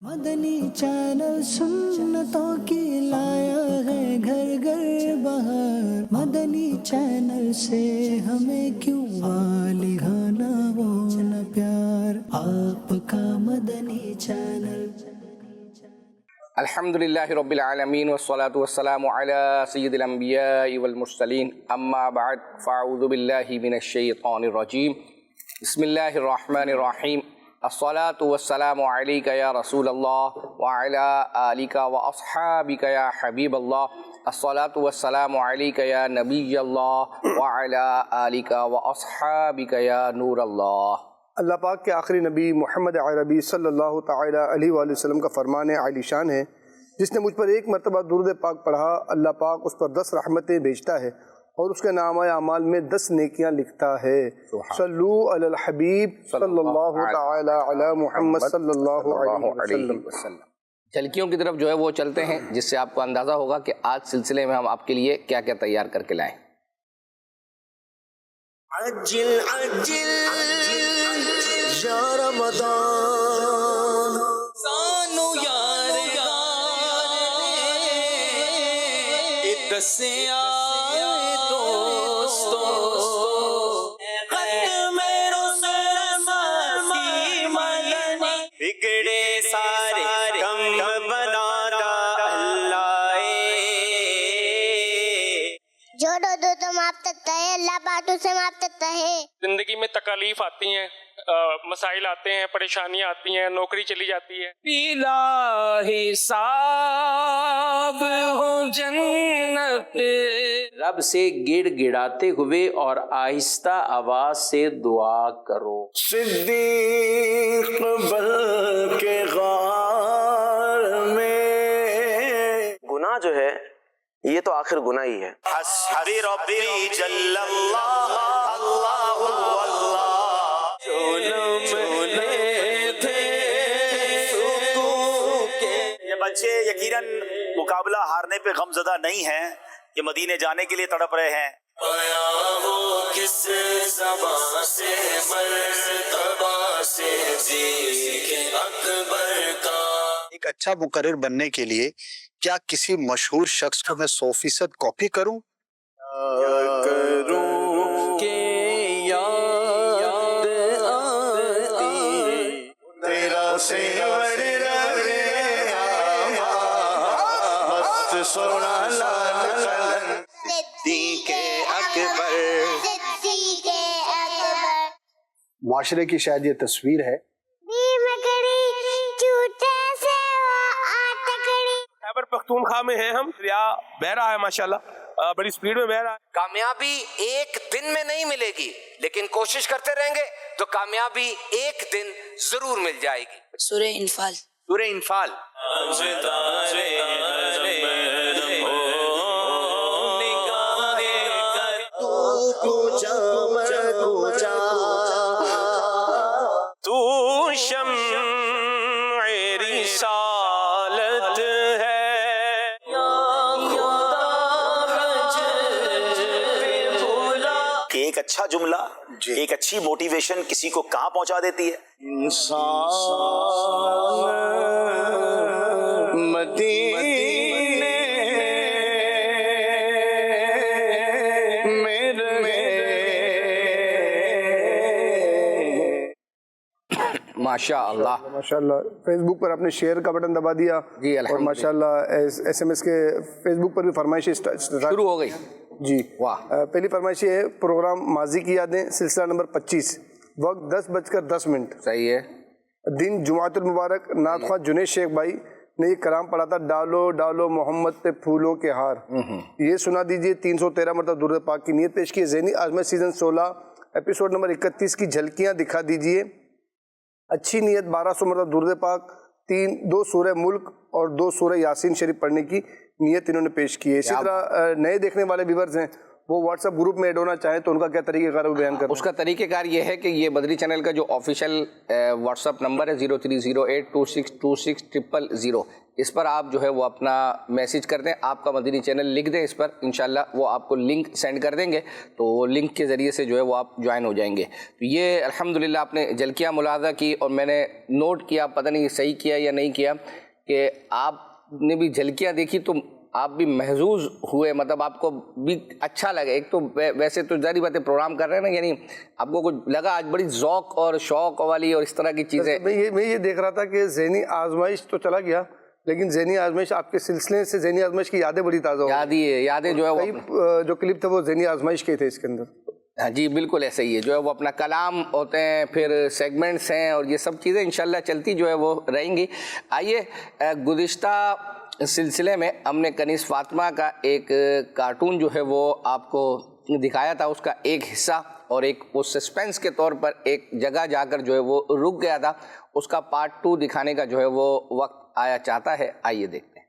مدنی channel سنتوں کی لایا ہے گھر گھر بہار، مدنی چینل سے ہمیں کیوں والہانہ وہ نہ پیار، آپ کا مدنی چینل۔ الحمدللہ رب العالمین والصلاة والسلام علی سید الانبیاء والمرسلین، اما بعد فاعوذ باللہ من الشیطان الرجیم، بسم اللہ الرحمن الرحیم، الصلاة والسلام علیک یا رسول اللہ وعلی آلک واصحابک یا حبیب اللہ، الصلاة والسلام علیک یا نبی اللہ وعلی آلک واصحابک یا نور اللہ۔ اللہ پاک کے آخری نبی محمد عربی صلی اللہ تعالیٰ علیہ وآلہ وسلم کا فرمان عالی شان ہے، جس نے مجھ پر ایک مرتبہ درود پاک پڑھا، اللہ پاک اس پر 10 رحمتیں بھیجتا ہے اور اس کے نامہ اعمال میں 10 نیکیاں لکھتا ہے۔ صلو علی الحبیب صلی اللہ تعالیٰ علی محمد صلی اللہ علیہ وسلم۔ جھلکیوں کی طرف جو ہے وہ چلتے ہیں، جس سے آپ کو اندازہ ہوگا کہ آج سلسلے میں ہم آپ کے لیے کیا کیا تیار کر کے لائیں۔ عجل عجل یا رمضان، سانو یار اتسے آئے دوستو، ختم رسول کی مدنی، بگڑے سارے کم بنانا اللہ، جو دو تو معاف کرتا ہے اللہ باتوں سے معاف کرتا ہے۔ زندگی میں تکالیف آتی ہیں، مسائل آتے ہیں، پریشانیاں آتی ہیں، نوکری چلی جاتی ہے، بلا حساب ہو جنت، رب سے گڑ گڑاتے ہوئے اور آہستہ آواز سے دعا کرو۔ صدیق بن کے غار میں، گناہ جو ہے یہ تو آخر گناہ ہی ہے۔ حسبی ربی جل اللہ اللہ اللہ، یہ بچے یقیناً مقابلہ ہارنے پہ غم زدہ نہیں ہیں، یہ مدینے جانے کے لیے تڑپ رہے ہیں۔ کس زبان سے مرتبہ سے ذکر اکبر کا۔ ایک اچھا مقرر بننے کے لیے کیا کسی مشہور شخص کو میں 100% کاپی کروں؟ معاشرے کی شاید یہ تصویر ہے۔ خیبر پختونخوا میں ہیں ہم، دریا بہہ رہا ہے ماشاءاللہ، بڑی سپیڈ میں بہہ رہا ہے۔ کامیابی ایک دن میں نہیں ملے گی، لیکن کوشش کرتے رہیں گے تو کامیابی ایک دن ضرور مل جائے گی۔ سورہ انفال۔ سورہ انفال۔ تو شمع رسالت ہے، کہ ایک اچھا جملہ، ایک اچھی موٹیویشن کسی کو کہاں پہنچا دیتی ہے۔ ماشاء اللہ ماشاءاللہ۔ فیس بک پر آپ نے شیئر کا بٹن دبا دیا جی، اور الحمدللہ ماشاءاللہ ایس ایم ایس کے فیس بک پر بھی فرمائشیں شروع ہو گئی۔ جی واہ، پہلی فرمائش یہ ہے، پروگرام ماضی کی یادیں سلسلہ نمبر 25، وقت 10:10 صحیح ہے۔ دن جمعۃ المبارک، نعت خواہ جنید شیخ بھائی نے یہ کلام پڑھا تھا، ڈالو ڈالو محمد پہ پھولوں کے ہار، یہ سنا دیجئے۔ 313 مرتبہ درود پاک کی نیت پیش کی ہے۔ ذہنی آزمائش سیزن 16 ایپیسوڈ نمبر 31 کی جھلکیاں دکھا دیجئے۔ اچھی نیت 1200 مرتبہ درود پاک، 2 سورہ ملک اور 2 سورہ یاسین شریف پڑھنے کی نیت انہوں نے پیش کی ہے۔ اسی طرح نئے دیکھنے والے ویورز ہیں، وہ واٹس ایپ گروپ میں ایڈ ہونا چاہیں تو ان کا کیا طریقہ کار بیان کریں؟ اس کا طریقہ کار یہ ہے کہ یہ بدری چینل کا جو آفیشیل واٹس ایپ نمبر ہے 0308262600، اس پر آپ جو ہے وہ اپنا میسیج کر دیں, آپ کا مدنی چینل لکھ دیں اس پر, انشاءاللہ وہ آپ کو لنک سینڈ کر دیں گے, تو وہ لنک کے ذریعے سے جو ہے وہ آپ جوائن ہو جائیں گے. تو یہ الحمدللہ آپ نے جھلکیاں ملاحظہ کی, اور میں نے نوٹ کیا, پتہ نہیں صحیح کیا یا نہیں کیا, کہ آپ نے بھی جھلکیاں دیکھی تو آپ بھی محظوظ ہوئے, مطلب آپ کو بھی اچھا لگا. ایک تو ویسے تو ظاہری بات ہے پروگرام کر رہے ہیں نا, یعنی آپ کو کچھ لگا آج بڑی ذوق اور شوق والی اور اس طرح کی چیزیں. میں یہ دیکھ رہا تھا کہ ذہنی آزمائش تو چلا گیا, لیکن ذہنی آزمائش آپ کے سلسلے سے ذہنی آزمائش کی یادیں بڑی تازہ ہو گئی. یادیں جو ہے وہ جو کلپ تھے وہ ذہنی آزمائش کے تھے اس کے اندر. ہاں جی بالکل ایسا ہی ہے, جو ہے وہ اپنا کلام ہوتے ہیں, پھر سیگمنٹس ہیں, اور یہ سب چیزیں انشاءاللہ چلتی جو ہے وہ رہیں گی. آئیے گزشتہ سلسلے میں ہم نے کنیز فاطمہ کا ایک کارٹون جو ہے وہ آپ کو دکھایا تھا, اس کا ایک حصہ, اور ایک وہ سسپینس کے طور پر ایک جگہ جا کر جو ہے وہ رک گیا تھا, اس کا پارٹ 2 دکھانے کا جو ہے وہ وقت آیا چاہتا ہے. آئیے دیکھتے ہیں.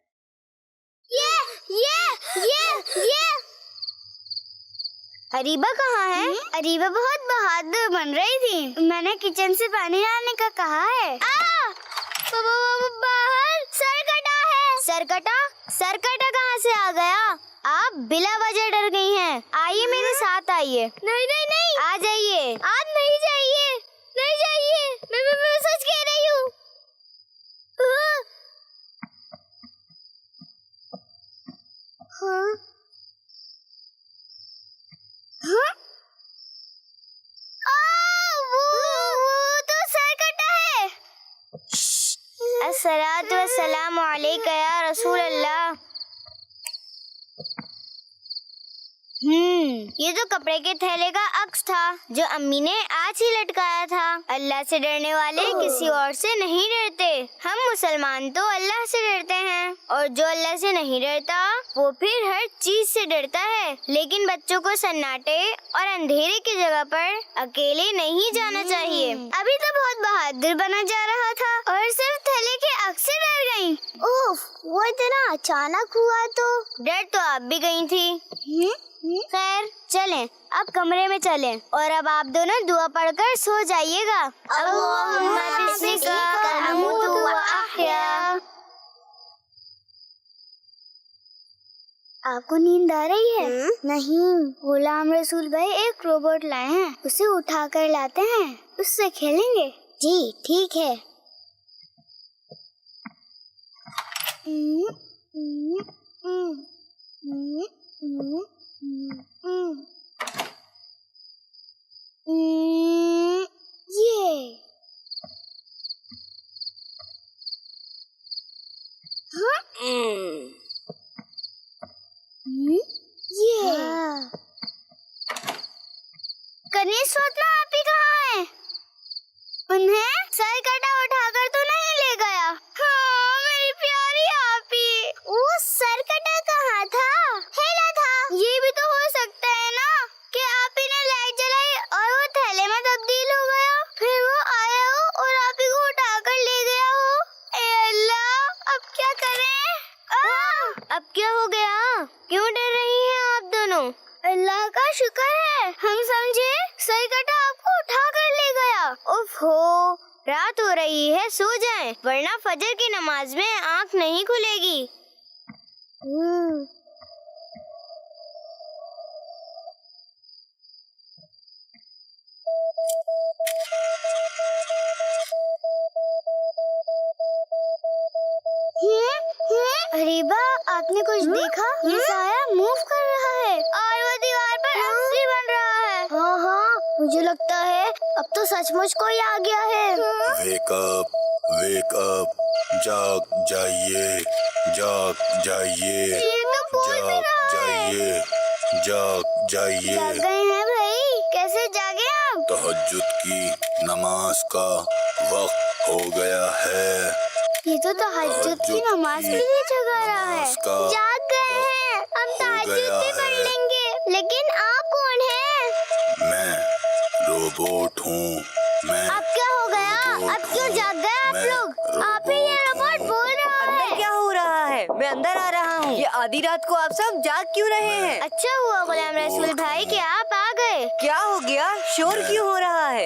اریبہ کہاں ہے؟ اریبہ بہت بہادر بن رہی تھی, میں نے کچن سے پانی ڈالنے کا کہا ہے. باہر سرکٹا ہے. سرکٹا کہاں سے آ گیا؟ آپ بلا وجہ ڈر گئی ہیں. آئیے میرے ساتھ آئیے. نہیں آ جائیے. آپ نہیں جائیے, میں سچ کہہ رہی ہوں. وہ تو سرکٹا ہے. الصلاۃ والسلام علیکہ یا رسول اللہ. یہ تو کپڑے کے تھیلے کا عکس تھا جو امی نے آج ہی لٹکایا تھا. اللہ سے ڈرنے والے کسی اور سے نہیں ڈرتے. ہم مسلمان تو اللہ سے ڈرتے ہیں, اور جو اللہ سے نہیں ڈرتا وہ پھر ہر چیز سے ڈرتا ہے. لیکن بچوں کو سناٹے اور اندھیرے کی جگہ پر اکیلے نہیں جانا چاہیے. ابھی تو بہت بہادر بنا جا رہا تھا اور صرف تھیلے کے عکس سے ڈر گئی. وہ اتنا اچانک ہوا تو ڈر تو آپ بھی گئی تھی. خیر چلیں اب کمرے میں چلیں, اور اب آپ دونوں دعا پڑھ کر سو جائیے گا. اللہم بسمک اموت و احیا. آپ کو نیند آ رہی ہے؟ نہیں, غلام رسول بھائی ایک روبوٹ لائے ہیں, اسے اٹھا کر لاتے ہیں, اس سے کھیلیں گے. جی ٹھیک ہے. کنیز فاطمہ آپ ہی کہاں ہیں؟ انہیں سرکٹا اٹھا کر تو نہیں لے گیا؟ ہاں میری پیاری آپ ہی. وہ سرکٹا کہاں تھا؟ تھیلا تھا. یہ بھی تو ہو سکتا ہے نا کہ آپ ہی نے لائٹ جلائی اور وہ تھیلے میں تبدیل ہو گیا, پھر وہ آیا ہو اور آپ ہی کو اٹھا کر لے گیا ہو. اے اللہ اب کیا کریں؟ اب کیا ہو گیا؟ کیوں ڈر رہی ہیں آپ دونوں؟ اللہ کا شکر ہے ہم سمجھے سرکٹا آپ کو اٹھا کر لے گیا. اوف ہو, رات ہو رہی ہے, سو جائیں ورنہ فجر کی نماز میں آنکھ نہیں کھلے گی. اریبہ آپ نے کچھ دیکھا؟ یہ سایہ موو کر رہا ہے اور وہ دیوار پر عکس بھی بن رہا ہے. ہاں مجھے لگتا ہے اب تو سچ مچ کوئی آ گیا ہے. ویک اپ, جاگ جائیے, جاگ جائیے, جاگ جائیے. جاگ گئے ہیں بھائی, کیسے جاگے آپ؟ تہجد کی نماز کا وقت ہو گیا ہے. یہ تو تہجد کی نماز کے لیے جگا رہا ہے. جاگ گئے ہیں, ہم تہجد بھی پڑھ لیں گے. لیکن آپ کون ہیں؟ میں روبوٹ ہوں. اب کیا ہو گیا؟ اب کیوں جاگ گئے آپ لوگ؟ آپ ہی یہ روبوٹ بول رہا ہے. اندر کیا ہو رہا ہے؟ میں اندر آ رہا ہوں. یہ آدھی رات کو آپ سب جاگ کیوں رہے ہیں؟ اچھا ہوا غلام رسول بھائی کہ آپ آ گئے. کیا ہو گیا؟ شور کیوں ہو رہا ہے؟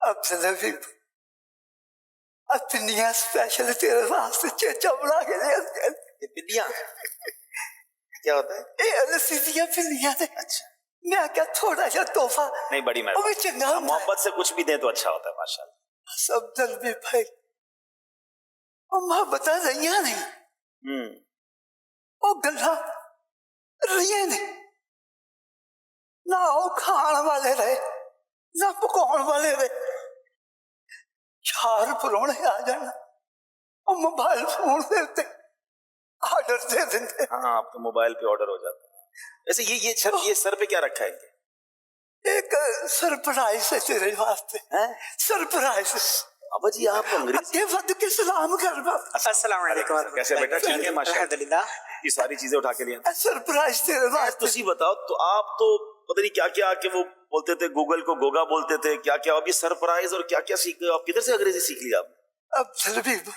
اب جنابی اب پنیاں اسپیشل تیرے واسطے چیچا بنا کے دے. پنیاں کیا ہوتا ہے؟ یہ انستھیزیا پنیاں نے. اچھا میں کیا تھوڑا سا تحفہ نہیں بڑی وہ بھی چنگا ہوتا ہے. محبت سے کچھ بھی دیں تو اچھا ہوتا ہے ماشاءاللہ. سب دل میں بھائی وہ محبت رہی نہیں وہ گلا رہی نہیں نہ وہ کھان والے رہے نہ پکاؤ والے رہے. 4 پرونے آ جانا اور موبائل فون دیتے آرڈر دے دیتے. ہاں اب تو موبائل پہ آرڈر ہو جاتا ہے. ویسے یہ سر پہ کیا رکھا ہے؟ ایک سرپرائز ہے تیرے واسطے. سرپرائز. ابا جی آپ انگریزی ود کے سلام کر باپ. السلام علیکم. کیسے بیٹا؟ ٹھیک ہے ماشاءاللہ. یہ ساری چیزیں اٹھا کے لیا. سرپرائز تیرے واسطے. تسی بتاؤ تو آپ تو پتہ نہیں کیا کیا کہ وہ بولتے تھے گوگل کو گوگا بولتے تھے کیا کیا. اب یہ سرپرائز اور کیا کیا سیکھ گئے آپ؟ کدھر سے انگریزی سیکھ لیا آپ؟ اب تلبیب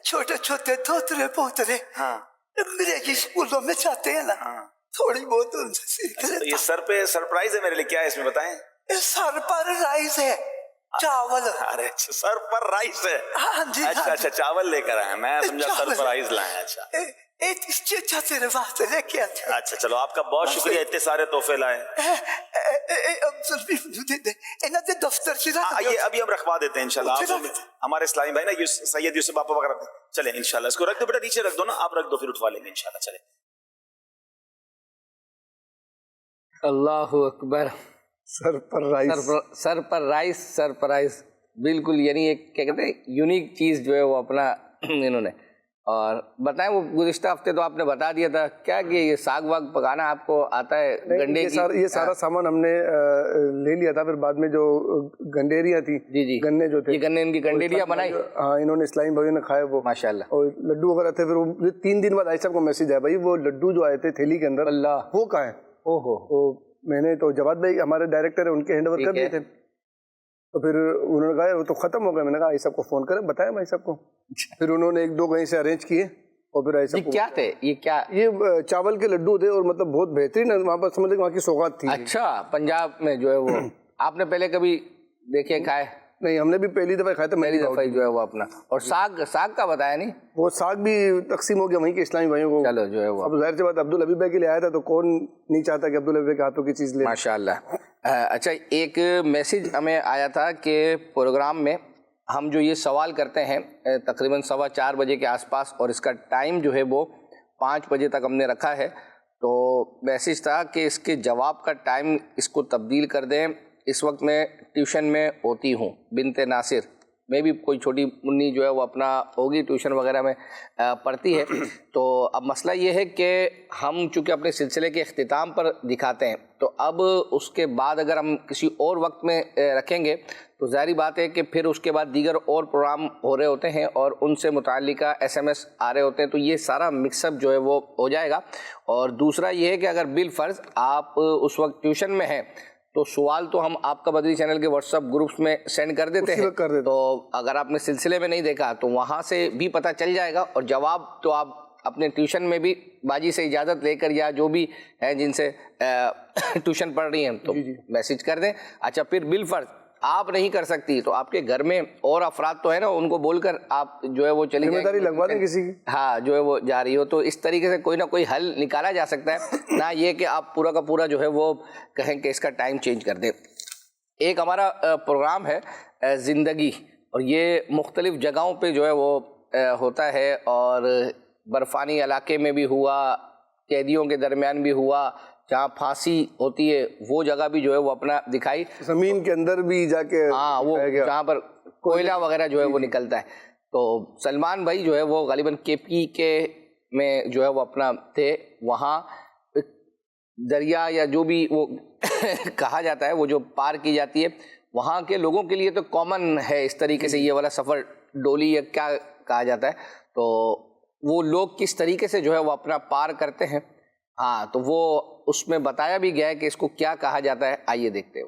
چھوٹے چھوٹے دوترے پوترے انگریزی اسکولوں میں جاتے ہیں نا تھوڑی بہت ان سے سیکھ لیتا. یہ سر پہ سرپرائز ہے میرے لیے. کیا ہے اس میں بتائیں؟ سر پر رائس ہے چاول. ارے سر پر رائس ہے. ہاں جی. اچھا اچھا چاول لے کر آئے. میں سمجھا سرپرائز لائے. اچھا ایک چچا تیرے واسطے لے کے آتے. اچھا چلو آپ کا بہت شکریہ اتنے سارے تحفے لائے. دفتر سے یہ ابھی ہم رکھوا دیتے ہیں انشاءاللہ. ہمارے اسلامی بھائی نا سید یوسف آپ وغیرہ چلیں انشاءاللہ. اس کو رکھ دو بیٹا نیچے رکھ دو نا. آپ رکھ دو پھر اٹھوا لیں گے انشاءاللہ. چلیں. اللہ اکبر. سر پر رائس سرپرائز بالکل. یعنی ایک کیا کہتے ہیں یونیک چیز جو ہے وہ اپنا انہوں نے. اور بتائیں وہ گزشتہ ہفتے تو آپ نے بتا دیا تھا کیا کہ یہ ساگ واگ پکانا آپ کو آتا ہے؟ گنڈے یہ سارا سامان ہم نے لے لیا تھا. پھر بعد میں جو گنڈیریاں تھی جی گنے جو تھے یہ گنے ان کی گنڈیریاں بنائی. ہاں انہوں نے اسلامی بھائیوں نے کھائے وہ ماشاءاللہ. اور لڈو وغیرہ تھے. پھر وہ 3 دن بعد صاحب کو میسج آیا بھائی وہ لڈو جو آئے تھے تھیلی کے اندر اللہ وہ کہاں ہیں؟ تو میں نے تو جواد بھائی ہمارے ڈائریکٹر ہیں ان کے ہینڈ اوور کر دیے تھے. تو پھر انہوں نے کہا وہ تو ختم ہو گئے. میں نے کہا صاحب کو فون کریں بتایا بھائی صاحب کو. پھر انہوں نے 1-2 کہیں سے ارینج کیے اور پھر ایسا کیا تھے یہ چاول کے لڈو تھے اور مطلب بہت بہترین. وہاں پر سمجھ وہاں کی سوغات تھی. اچھا پنجاب میں جو ہے وہ آپ نے پہلے کبھی دیکھے کھائے؟ نہیں ہم نے بھی پہلی دفعہ کھایا تھا. پہلی دفعہ جو ہے وہ اپنا. اور ساگ کا بتایا نہیں؟ وہ ساگ بھی تقسیم ہو گیا وہیں کے اسلامی بھائیوں کو. چلو جو ہے وہ اب ظاہر سی بات عبدالحبیب بھائی کے لیے آیا تھا تو کون نہیں چاہتا کہ عبدالحبیب کے ہاتھوں کی چیز لے. ماشاءاللہ. اچھا ایک میسج ہمیں آیا تھا کہ پروگرام میں ہم جو یہ سوال کرتے ہیں تقریباً 4:15 بجے کے آس پاس اور اس کا ٹائم جو ہے وہ 5 بجے تک ہم نے رکھا ہے. تو میسج تھا کہ اس کے جواب کا ٹائم اس کو تبدیل کر دیں. اس وقت میں ٹیوشن میں ہوتی ہوں. بنت ناصر میں بھی کوئی چھوٹی منی جو ہے وہ اپنا ہوگی ٹیوشن وغیرہ میں پڑھتی ہے. تو اب مسئلہ یہ ہے کہ ہم چونکہ اپنے سلسلے کے اختتام پر دکھاتے ہیں تو اب اس کے بعد اگر ہم کسی اور وقت میں رکھیں گے تو ظاہری بات ہے کہ پھر اس کے بعد دیگر اور پروگرام ہو رہے ہوتے ہیں اور ان سے متعلقہ SMS آ رہے ہوتے ہیں تو یہ سارا مکس اپ جو ہے وہ ہو جائے گا. اور دوسرا یہ ہے کہ اگر بالفرض آپ اس وقت ٹیوشن میں ہیں تو سوال تو ہم آپ کا بدری چینل کے واٹس ایپ گروپس میں سینڈ کر دیتے ہیں. تو اگر آپ نے سلسلے میں نہیں دیکھا تو وہاں سے بھی پتہ چل جائے گا. اور جواب تو آپ اپنے ٹیوشن میں بھی باجی سے اجازت لے کر یا جو بھی ہیں جن سے ٹیوشن پڑھ رہی ہیں تو میسج کر دیں. اچھا پھر بالفرض آپ نہیں کر سکتی تو آپ کے گھر میں اور افراد تو ہے نا ان کو بول کر آپ جو ہے وہ چلی ذمہ داری لگوا دیں کسی کی. ہاں جو ہے وہ جاری ہو. تو اس طریقے سے کوئی نہ کوئی حل نکالا جا سکتا ہے. نہ یہ کہ آپ پورا کا پورا جو ہے وہ کہیں کہ اس کا ٹائم چینج کر دیں. ایک ہمارا پروگرام ہے زندگی اور یہ مختلف جگہوں پہ جو ہے وہ ہوتا ہے اور برفانی علاقے میں بھی ہوا, قیدیوں کے درمیان بھی ہوا, جہاں پھانسی ہوتی ہے وہ جگہ بھی جو ہے وہ اپنا دکھائی, زمین کے اندر بھی جا کے, ہاں وہ جہاں پر کوئلہ وغیرہ جو ہے وہ نکلتا ہے. تو سلمان بھائی جو ہے وہ غالباً KP کے میں جو ہے وہ اپنا تھے, وہاں دریا یا جو بھی وہ کہا جاتا ہے وہ جو پار کی جاتی ہے وہاں کے لوگوں کے لیے تو کامن ہے اس طریقے سے یہ والا سفر, ڈولی یا کیا کہا جاتا ہے. تو وہ لوگ کس طریقے سے جو ہے وہ اپنا پار کرتے ہیں, ہاں تو وہ اس میں بتایا بھی گیا ہے کہ اس کو کیا کہا جاتا ہے. آئیے دیکھتے ہو.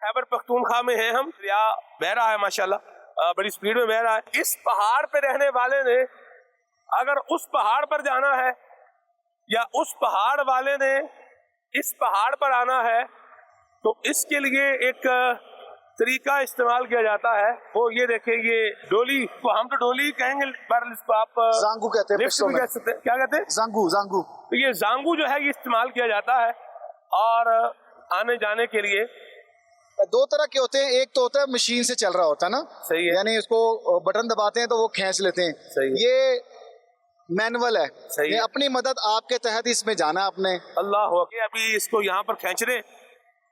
خیبر پختونخوا میں ہیں ہم, دریا بہ رہا ہے ماشاءاللہ بڑی سپیڈ میں بہ رہا ہے. اس پہاڑ پہ رہنے والے نے اگر اس پہاڑ پر جانا ہے یا اس پہاڑ والے نے اس پہاڑ پر آنا ہے تو اس کے لیے ایک طریقہ استعمال کیا جاتا ہے، وہ یہ دیکھیں، یہ ڈولی کو ہم تو ڈولی کہیں گے، پر اس کو آپ زانگو کہتے ہیں، لفٹ بھی کہہ سکتے ہیں، کیا کہتے ہیں؟ زانگو. تو یہ زانگو جو ہے یہ استعمال کیا جاتا ہے اور آنے جانے کے لیے. دو طرح کے ہوتے ہیں، ایک تو ہوتا ہے مشین سے چل رہا ہوتا ہے نا، صحیح ہے، یعنی اس کو بٹن دباتے ہیں تو وہ کھینچ لیتے ہیں. صحیح ہے، یہ مینول ہے. صحیح ہے. اپنی مدد آپ کے تحت اس میں جانا آپ نے. اللہ ہو کہ ابھی اس کو یہاں پر کھینچ رہے.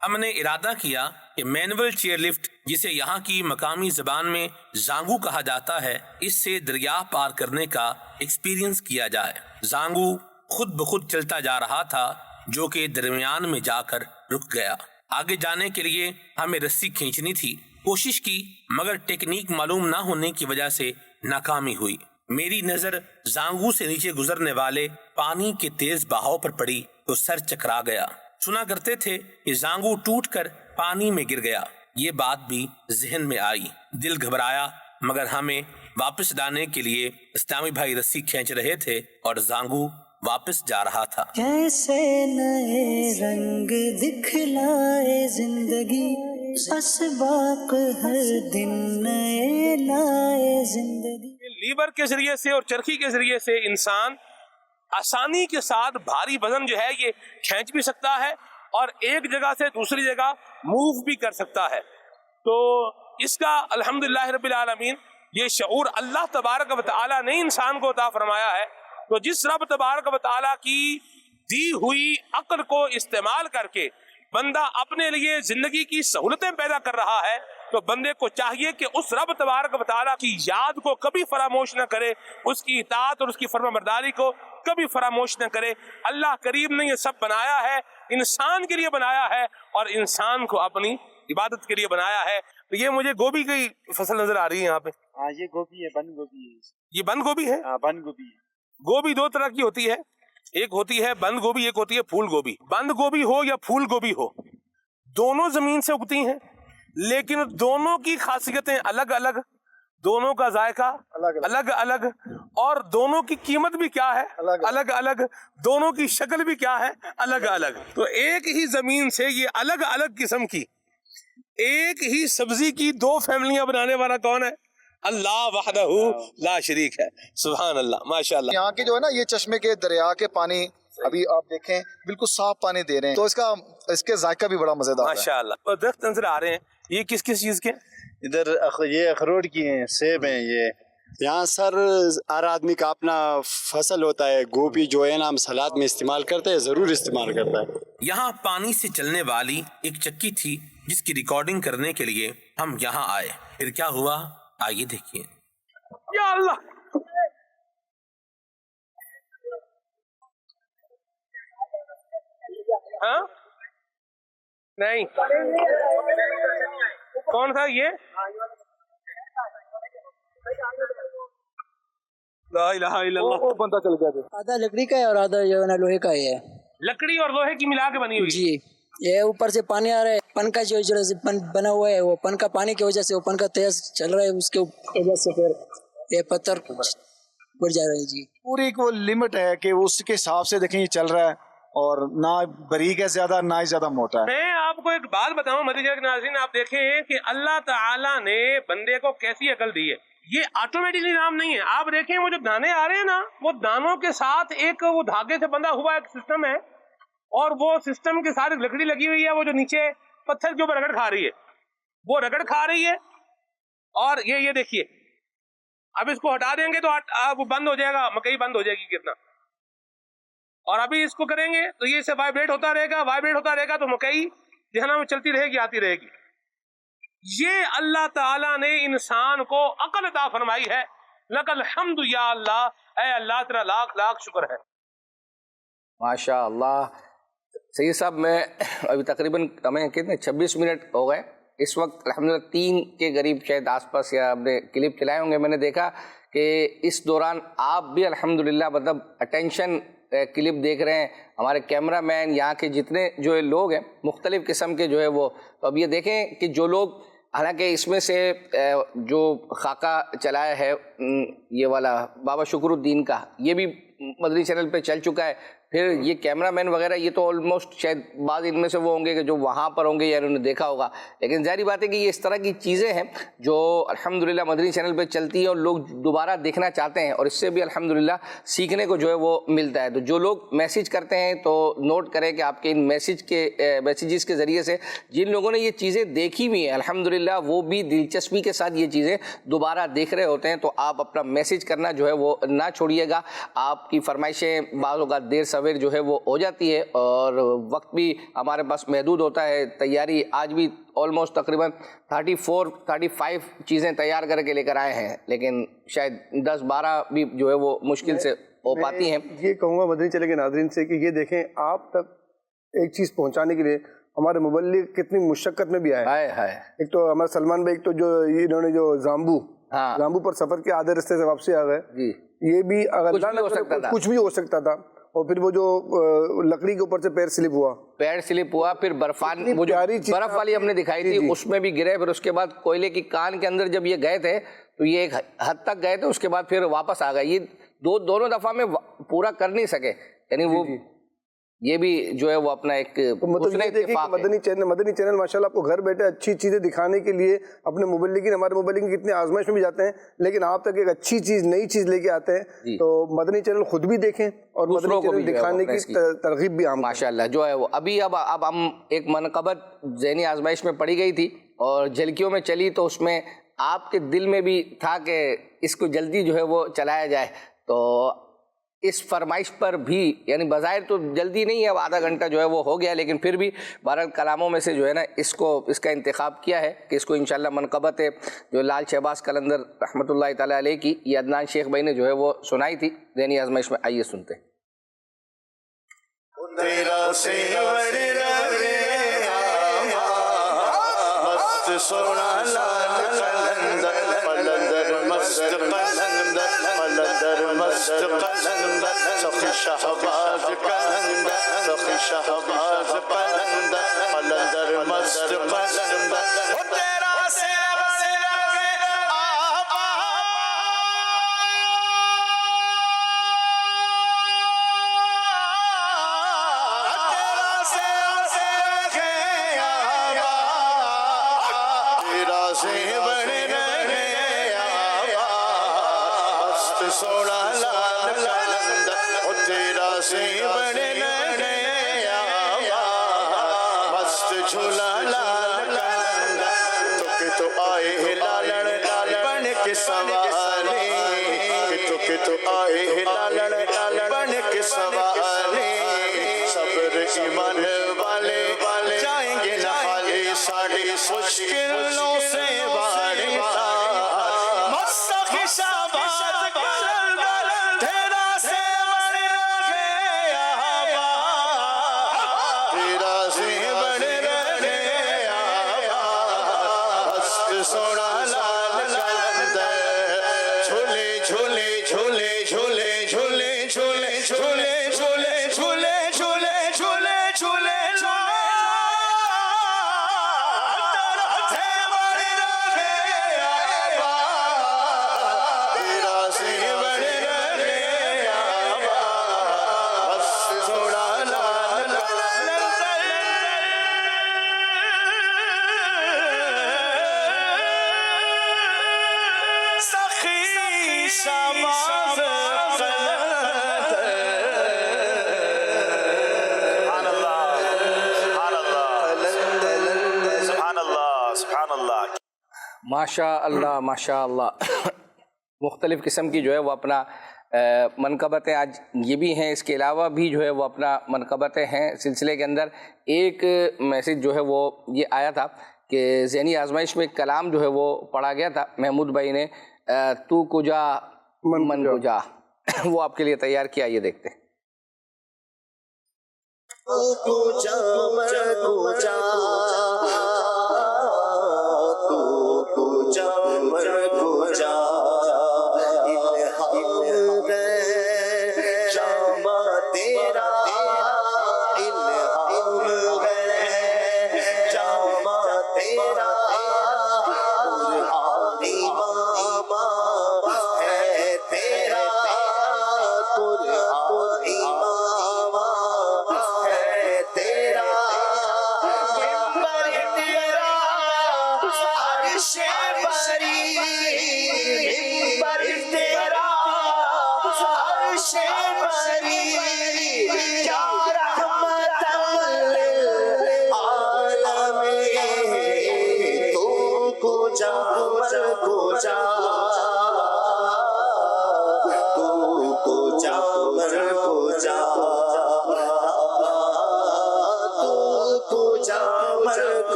ہم نے ارادہ کیا کہ مینول چیئر لفٹ، جسے یہاں کی مقامی زبان میں زانگو کہا جاتا ہے، اس سے دریا پار کرنے کا ایکسپیرینس کیا جائے. زانگو خود بخود چلتا جا رہا تھا، جو کہ درمیان میں جا کر رک گیا. آگے جانے کے لیے ہمیں رسی کھینچنی تھی. کوشش کی مگر ٹیکنیک معلوم نہ ہونے کی وجہ سے ناکامی ہوئی. میری نظر زانگو سے نیچے گزرنے والے پانی کے تیز بہاؤ پر پڑی تو سر چکرا گیا. سنا کرتے تھے کہ زانگو ٹوٹ کر پانی میں گر گیا. یہ بات بھی ذہن میں آئی. دل گھبرایا مگر ہمیں واپس لانے کے لیے اسلامی بھائی رسی کھینچ رہے تھے اور زانگو واپس جا رہا تھا. جیسے نئے رنگ دکھلائے زندگی، اسباق ہر دن نئے لائے زندگی. لیور کے ذریعے سے اور چرخی کے ذریعے سے انسان آسانی کے ساتھ بھاری وزن جو ہے یہ کھینچ بھی سکتا ہے اور ایک جگہ سے دوسری جگہ موو بھی کر سکتا ہے. تو اس کا الحمدللہ رب العالمین یہ شعور اللہ تبارک و تعالیٰ نے انسان کو عطا فرمایا ہے. تو جس رب تبارک و تعالیٰ کی دی ہوئی عقل کو استعمال کر کے بندہ اپنے لیے زندگی کی سہولتیں پیدا کر رہا ہے، تو بندے کو چاہیے کہ اس رب تبارک و تعالیٰ کی یاد کو کبھی فراموش نہ کرے، اس کی اطاعت اور اس کی فرما برداری کو کبھی فراموش نہ کرے. اللہ کریم نے یہ سب بنایا ہے، انسان کے لیے بنایا ہے اور انسان کو اپنی عبادت کے لیے بنایا ہے. تو یہ مجھے گوبھی کی فصل نظر آ رہی ہے یہاں پہ. ہاں یہ گوبھی ہے، بند گوبھی ہے. یہ بند گوبھی ہے؟ ہاں بند گوبھی ہے. گوبھی دو طرح کی ہوتی ہے، ایک ہوتی ہے بند گوبھی، ایک ہوتی ہے پھول گوبھی. بند گوبھی ہو یا پھول گوبھی ہو، دونوں زمین سے اگتی ہیں، لیکن دونوں کی خاصیتیں الگ الگ، دونوں کا ذائقہ الگ الگ، اور دونوں کی قیمت بھی کیا ہے الگ الگ، دونوں کی شکل بھی کیا ہے الگ الگ. تو ایک ہی زمین سے یہ الگ الگ قسم کی ایک ہی سبزی کی دو فیملیاں بنانے والا کون ہے؟ اللہ وحدہ لا شریک ہے. سبحان اللہ، ماشاء اللہ. یہاں کے جو ہے نا یہ چشمے کے دریا کے پانی ابھی آپ دیکھیں بالکل صاف پانی دے رہے ہیں، تو اس کے ذائقہ بھی بڑا مزیدار ہے. ماشاء اللہ. اور درخت نظر آ رہے ہیں، یہ کس کس چیز کے؟ ادھر یہ اخروٹ کی ہیں، سیب ہیں. یہ یہاں سر ہر آدمی کا اپنا فصل ہوتا ہے. گوبھی جو ہے نا ہم سلاد میں استعمال کرتے ہیں، ضرور استعمال کرتا ہے. یہاں پانی سے چلنے والی ایک چکی تھی جس کی ریکارڈنگ کرنے کے لیے ہم یہاں آئے. پھر کیا ہوا آئیے دیکھیے. یا اللہ، ہاں نہیں کون تھا یہ؟ لا الہ الا اللہ. وہ بندہ چل گیا تھا. آدھا لکڑی کا ہے اور آدھا جو ہے نا لوہے کا ہے. لکڑی اور لوہے کی ملا کے بنی ہوئی. جی یہ اوپر سے پانی آ رہا ہے، پن کا جو پن بنا ہوا ہے، وہ پن کا پانی کی وجہ سے وہ پن کا تیز چل رہا ہے، اس کے وجہ سے پھر یہ پتھر بڑھ جا رہا ہے. جی پوری ایک وہ لمٹ ہے کہ اس کے حساب سے دیکھیں یہ چل رہا ہے، اور نہ باریک ہے زیادہ نہ ہی زیادہ موٹا ہے. میں آپ کو ایک بات بتاؤں مدینہ کے ناظرین، آپ دیکھیں کہ اللہ تعالیٰ نے بندے کو کیسی عقل دی ہے. یہ آٹومیٹک نظام نہیں ہے. آپ دیکھیں وہ جو دانے آ رہے ہیں نا، وہ دانوں کے ساتھ ایک وہ دھاگے سے بندھا ہوا ایک سسٹم ہے، اور وہ سسٹم کے ساتھ لکڑی لگی ہوئی ہے، وہ جو نیچے پتھر کے اوپر رگڑ کھا رہی ہے، وہ رگڑ کھا رہی ہے. اور یہ دیکھیے، اب اس کو ہٹا دیں گے تو وہ بند ہو جائے گا، مکئی بند ہو جائے گی کتنا. اور ابھی اس کو کریں گے تو یہ سے وائبریٹ ہوتا رہے گا تو مکئی ذہن میں چلتی رہے گی، آتی رہے گی. یہ اللہ تعالیٰ نے انسان کو عقل عطا فرمائی ہے. لک الحمد یا اللہ، اے اللہ تیرا لاکھ لاکھ شکر ہے. ماشاء اللہ. سید صاحب، میں ابھی تقریباً ہمیں کتنے 26 منٹ ہو گئے اس وقت، الحمدللہ 3 کے قریب شاید آس پاس یا ہم نے کلپ چلائے ہوں گے. میں نے دیکھا کہ اس دوران آپ بھی الحمدللہ مطلب اٹینشن کلپ دیکھ رہے ہیں. ہمارے کیمرہ مین، یہاں کے جتنے جو لوگ ہیں مختلف قسم کے جو ہے وہ، تو اب یہ دیکھیں کہ جو لوگ، حالانکہ اس میں سے جو خاکہ چلایا ہے یہ والا بابا شکر الدین کا، یہ بھی مدنی چینل پہ چل چکا ہے. پھر یہ کیمرہ مین وغیرہ یہ تو آلموسٹ شاید بعض ان میں سے وہ ہوں گے کہ جو وہاں پر ہوں گے یا انہوں نے دیکھا ہوگا، لیکن ظاہری بات ہے کہ یہ اس طرح کی چیزیں ہیں جو الحمدللہ مدنی چینل پہ چلتی ہیں اور لوگ دوبارہ دیکھنا چاہتے ہیں، اور اس سے بھی الحمدللہ سیکھنے کو جو ہے وہ ملتا ہے۔ تو جو لوگ میسیج کرتے ہیں تو نوٹ کریں کہ آپ کے ان میسیجز کے ذریعے سے جن لوگوں نے یہ چیزیں دیکھی ہوئی ہیں الحمدللہ وہ بھی دلچسپی کے ساتھ یہ چیزیں دوبارہ دیکھ رہے ہوتے ہیں، تو آپ اپنا میسیج کرنا جو ہے وہ نہ چھوڑیے گا۔ آپ کی فرمائشیں بعض اوقات دیر سویر جو ہے وہ ہو جاتی ہے اور وقت بھی ہمارے پاس محدود ہوتا ہے، تیاری آج بھی آلموسٹ تقریباً 35 چیزیں تیار کر کے لے کر آئے ہیں، لیکن شاید 10-12 بھی جو ہے وہ مشکل سے ہو پاتی ہیں۔ یہ کہوں گا مدنی چینل کے ناظرین سے کہ یہ دیکھیں آپ تک ایک چیز پہنچانے کے لیے ہمارے مبلغ کتنی مشقت میں بھی آئے۔ ایک تو ہمارے سلمان بھائی، ایک تو جو انہوں نے جو زامبو پر سفر کے آدھے رستے سے واپسی آ گئے، یہ بھی اگر کچھ بھی ہو سکتا تھا، اور پھر وہ جو لکڑی کے اوپر سے پیر سلپ ہوا، پھر برف والی ہم نے دکھائی تھی اس میں بھی گرے، پھر اس کے بعد کوئلے کی کان کے اندر جب یہ گئے تھے تو یہ ایک حد تک گئے تھے، اس کے بعد پھر واپس آ گئے۔ یہ دونوں دفعہ میں پورا کر نہیں سکے، یعنی وہ یہ بھی جو ہے وہ اپنا ایک مدنی چینل ماشاءاللہ آپ کو گھر بیٹھے اچھی چیزیں دکھانے کے لیے اپنے مبلغین، ہمارے مبلغین کتنے آزمائش میں بھی جاتے ہیں لیکن آپ تک ایک اچھی چیز، نئی چیز لے کے آتے ہیں، تو مدنی چینل خود بھی دیکھیں اور مدنی چینل دکھانے کی ترغیب بھی ماشاءاللہ جو ہے وہ اب ہم ایک منقبت ذہنی آزمائش میں پڑی گئی تھی اور جھلکیوں میں چلی، تو اس میں آپ کے دل میں بھی تھا کہ اس کو جلدی جو ہے وہ چلایا جائے، تو اس فرمائش پر بھی یعنی بظاہر تو جلدی نہیں ہے، اب آدھا گھنٹہ جو ہے وہ ہو گیا، لیکن پھر بھی 12 کلاموں میں سے جو ہے نا اس کا انتخاب کیا ہے کہ اس کو انشاءاللہ منقبت ہے جو لال شہباز قلندر رحمۃ اللہ تعالیٰ علیہ کی یہ عدنان شیخ بھائی نے جو ہے وہ سنائی تھی ذہنی آزمائش میں۔ آئیے سنتے ہیں۔ شہباز قلندر سخی شہباز قلندر قلندر مست قلندر تیرا سونا لال قلندر تیرا سے بڑے مست جھولا لال قلندر تو کہ تو آئے لالڑ بن کے سوارے کہ تو آئے لالڑ بن کے سوارے صبر ایمان والے جائیں گے نہ خالی ساڑی مشکلوں سے باری مستقی شہباز سونا لال قلندر جھولے جھولے جھولے جھولے جھولے جھولے جھولے جھولے جھولے جھولے جھولے جھولے ماشاء اللہ ماشاء اللہ مختلف قسم کی جو ہے وہ اپنا منقبتیں آج یہ بھی ہیں، اس کے علاوہ بھی جو ہے وہ اپنا منقبتیں ہیں سلسلے کے اندر۔ ایک میسیج جو ہے وہ یہ آیا تھا کہ ذہنی آزمائش میں ایک کلام جو ہے وہ پڑھا گیا تھا محمود بھائی نے، تو کجا من کجا، وہ آپ کے لیے تیار کیا، یہ دیکھتے ہیں۔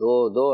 2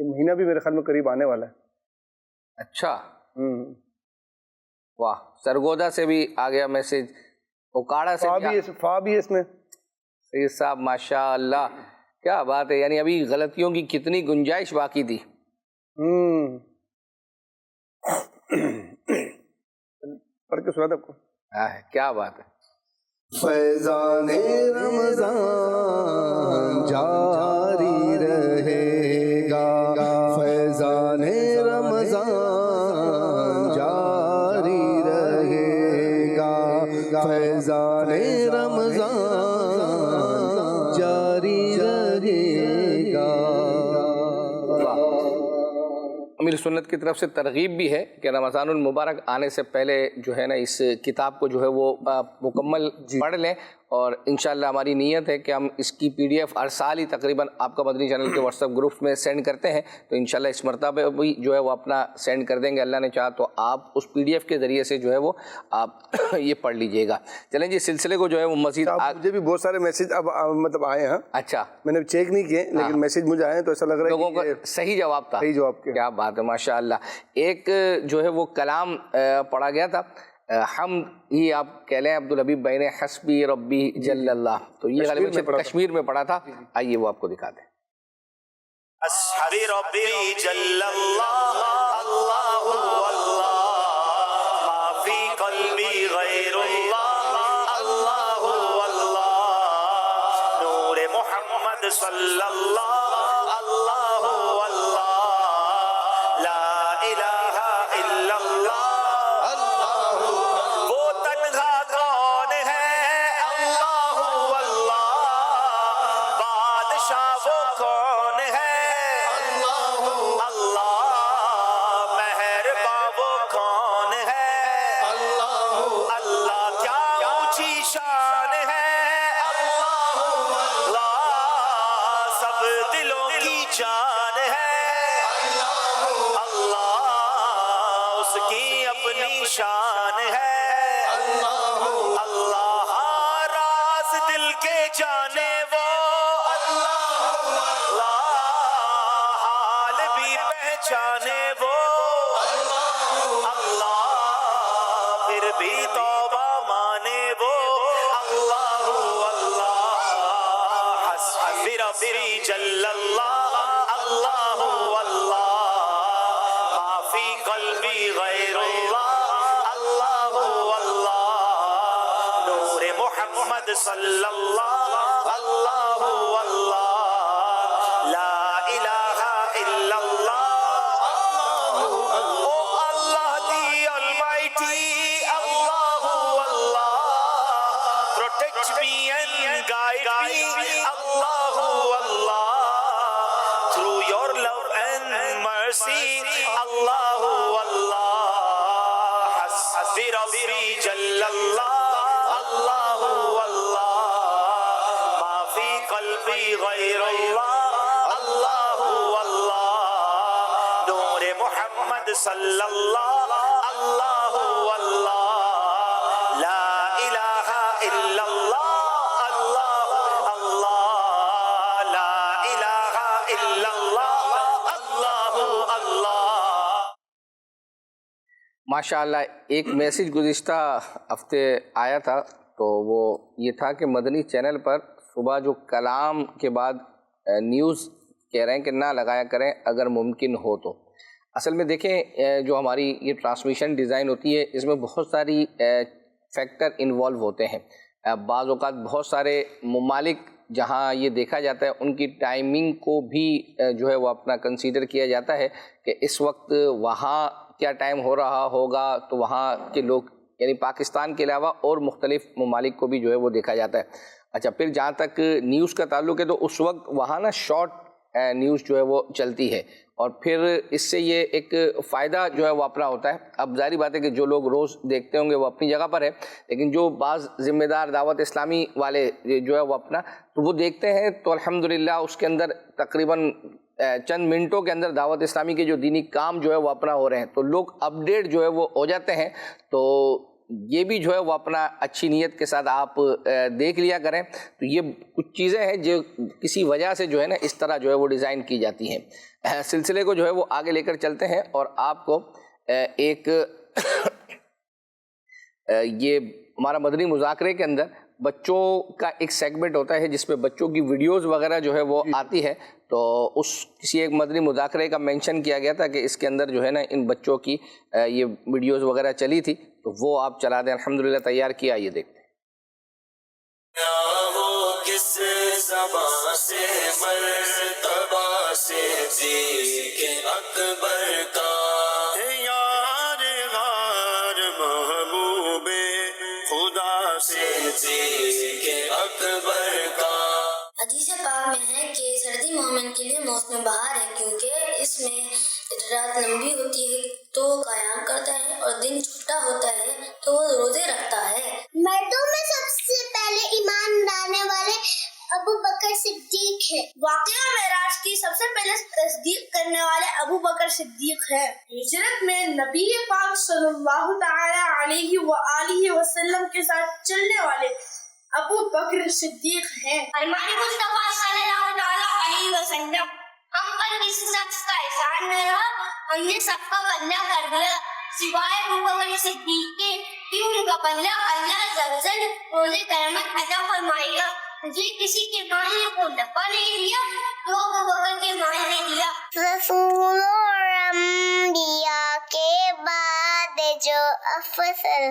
یہ مہینہ بھی میرے خیال میں قریب آنے والا ہے. اچھا واہ. سرگودا سے بھی آ گیا میسج, اوکاڑا سے فا بھی ہے اس میں. سید صاحب ماشاء اللہ کیا بات ہے, یعنی ابھی غلطیوں کی کتنی گنجائش باقی تھی. پڑھ کے سنا تھا آپ کو. کیا بات ہے. فیضان رمضان جاری رہے گا, فیضان رمضان جاری رہے گا, فیضان رمضان جاری رہے گا. امیر سنت کی طرف سے ترغیب بھی ہے کہ رمضان المبارک آنے سے پہلے جو ہے نا اس کتاب کو جو ہے وہ مکمل پڑھ لیں, اور انشاءاللہ ہماری نیت ہے کہ ہم اس کی پی ڈی ایف ہر سال ہی تقریباً آپ کا مدنی چینل کے واٹس ایپ گروپس میں سینڈ کرتے ہیں, تو انشاءاللہ اس مرتبہ بھی جو ہے وہ اپنا سینڈ کر دیں گے اللہ نے چاہا تو. آپ اس پی ڈی ایف کے ذریعے سے جو ہے وہ آپ یہ پڑھ لیجئے گا. چلیں جی سلسلے کو جو ہے وہ مزید مجھے بھی بہت سارے میسج اب مطلب آئے ہیں. اچھا میں نے چیک نہیں کیے لیکن میسج مجھے آئے ہیں تو ایسا لگ رہا ہے لوگوں کا صحیح جواب تھا. صحیح جواب کیا بات ہے ماشاء اللہ. ایک جو ہے وہ کلام پڑھا گیا تھا, ہم ہی آپ کہہ لیں عبدالحبیب بھائی نے حسبی ربی جل اللہ, تو یہ غالباً کشمیر میں پڑھا تھا. آئیے وہ آپ کو دکھاتے ہیں. حسبی ربی جل اللہ اللہ اللہ ما فی قلبی غیر اللہ اللہ اللہ نور محمد صلی اللہ اللہ اللہ لا الہ الا اللہ. وہ تنہا کون ہے اللہ اللہ, بادشاہ وہ کون ہے اللہ اللہ, مہرباں وہ کون ہے اللہ اللہ, کیا اونچی شان ہے اللہ اللہ, سب دلوں کی جان ہے اللہ, اس کی اپنی شان ہے اللہ اللہ, راز دل کے جانے وہ اللہ اللہ, حال بھی پہچانے وہ اللہ اللہ, پھر بھی توبہ مانے وہ اللہ اللہ. حسبی ربی جل اللہ اللہ اللہ ما فی قلبی غیر اللہ اللہ اللہ نور محمد صلی اللہ اللہ اللہ لا الہ الا اللہ. Oh Allah the Almighty, Allah Allah, protect me and guide me, Allah Allah, through your love and mercy, Allah Allah. Hasbi Rabbi Jallallah, Allah Allah, ma fi qalbi ghayr Allah, Allah Allah, noor Muhammad sallallahu Allah Allah, la ilaha illa Allah, Allah Allah, la ilaha illa Allah, Allah Allah. ماشاءاللہ ایک message گزشتہ ہفتے آیا تھا, تو وہ یہ تھا کہ مدنی چینل پر صبح جو کلام کے بعد نیوز کہہ رہے ہیں کہ نہ لگایا کریں اگر ممکن ہو تو. اصل میں دیکھیں جو ہماری یہ ٹرانسمیشن ڈیزائن ہوتی ہے اس میں بہت ساری فیکٹر انوالو ہوتے ہیں. بعض اوقات بہت سارے ممالک جہاں یہ دیکھا جاتا ہے ان کی ٹائمنگ کو بھی جو ہے وہ اپنا کنسیڈر کیا جاتا ہے کہ اس وقت وہاں کیا ٹائم ہو رہا ہوگا, تو وہاں کے لوگ یعنی پاکستان کے علاوہ اور مختلف ممالک کو بھی جو ہے وہ دیکھا جاتا ہے. اچھا پھر جہاں تک نیوز کا تعلق ہے تو اس وقت وہاں نا شارٹ نیوز جو ہے وہ چلتی ہے, اور پھر اس سے یہ ایک فائدہ جو ہے وہ اپنا ہوتا ہے. اب ظاہری بات ہے کہ جو لوگ روز دیکھتے ہوں گے وہ اپنی جگہ پر ہے, لیکن جو بعض ذمہ دار دعوت اسلامی والے جو ہے وہ اپنا تو وہ دیکھتے ہیں تو الحمدللہ اس کے اندر تقریباً چند منٹوں کے اندر دعوت اسلامی کے جو دینی کام جو ہے وہ اپنا ہو رہے ہیں, تو لوگ اپڈیٹ جو ہے وہ ہو جاتے ہیں. تو یہ بھی جو ہے وہ اپنا اچھی نیت کے ساتھ آپ دیکھ لیا کریں. تو یہ کچھ چیزیں ہیں جو کسی وجہ سے جو ہے نا اس طرح جو ہے وہ ڈیزائن کی جاتی ہیں. سلسلے کو جو ہے وہ آگے لے کر چلتے ہیں اور آپ کو ایک یہ ہمارا مدنی مذاکرے کے اندر بچوں کا ایک سیگمنٹ ہوتا ہے جس میں بچوں کی ویڈیوز وغیرہ جو ہے وہ آتی ہے. تو اس کسی ایک مدنی مذاکرے کا مینشن کیا گیا تھا کہ اس کے اندر جو ہے نا ان بچوں کی یہ ویڈیوز وغیرہ چلی تھی, تو وہ آپ چلا دیں. الحمدللہ تیار کیا, یہ دیکھتے ہیں. کس زبان سے مرتبہ سے صدیق اکبر کا یار غار محبوب خدا سے صدیق اکبر کا. حدیث پاک میں ہے کہ سردی مومن کے لیے موسم بہار ہے, کیونکہ اس میں رات لمبی ہوتی ہے تو قیام کرتا ہے اور دن چھوٹا ہوتا ہے تو وہ روزے رکھتا ہے. مردوں میں سب سے پہلے ایمان لانے والے ابو بکر صدیق ہے. واقعہ معراج کی سب سے پہلے تصدیق کرنے والے ابو بکر صدیق ہے. ہجرت میں نبی پاک صلی اللہ تعالی علیہ وآلہ وسلم کے ساتھ چلنے والے ابو بکر صدیق ہیں. ہمارے مصطفیٰ صلی اللہ تعالی علیہ وسلم ہم پر کسی شخص کا احسان نہ رہا, ہم نے سب کا بدلہ کر دیا سوائے ابو بکر صدیق کے, کہ ان کا بدلہ اللہ عز و جل روز قیامت عطا فرمائے گا. مجھے کسی کے معنی کو ڈپا نہیں دیا تو ابو بکر کے معنی نے دیا. رسول اور انبیاء کے بعد جو افضل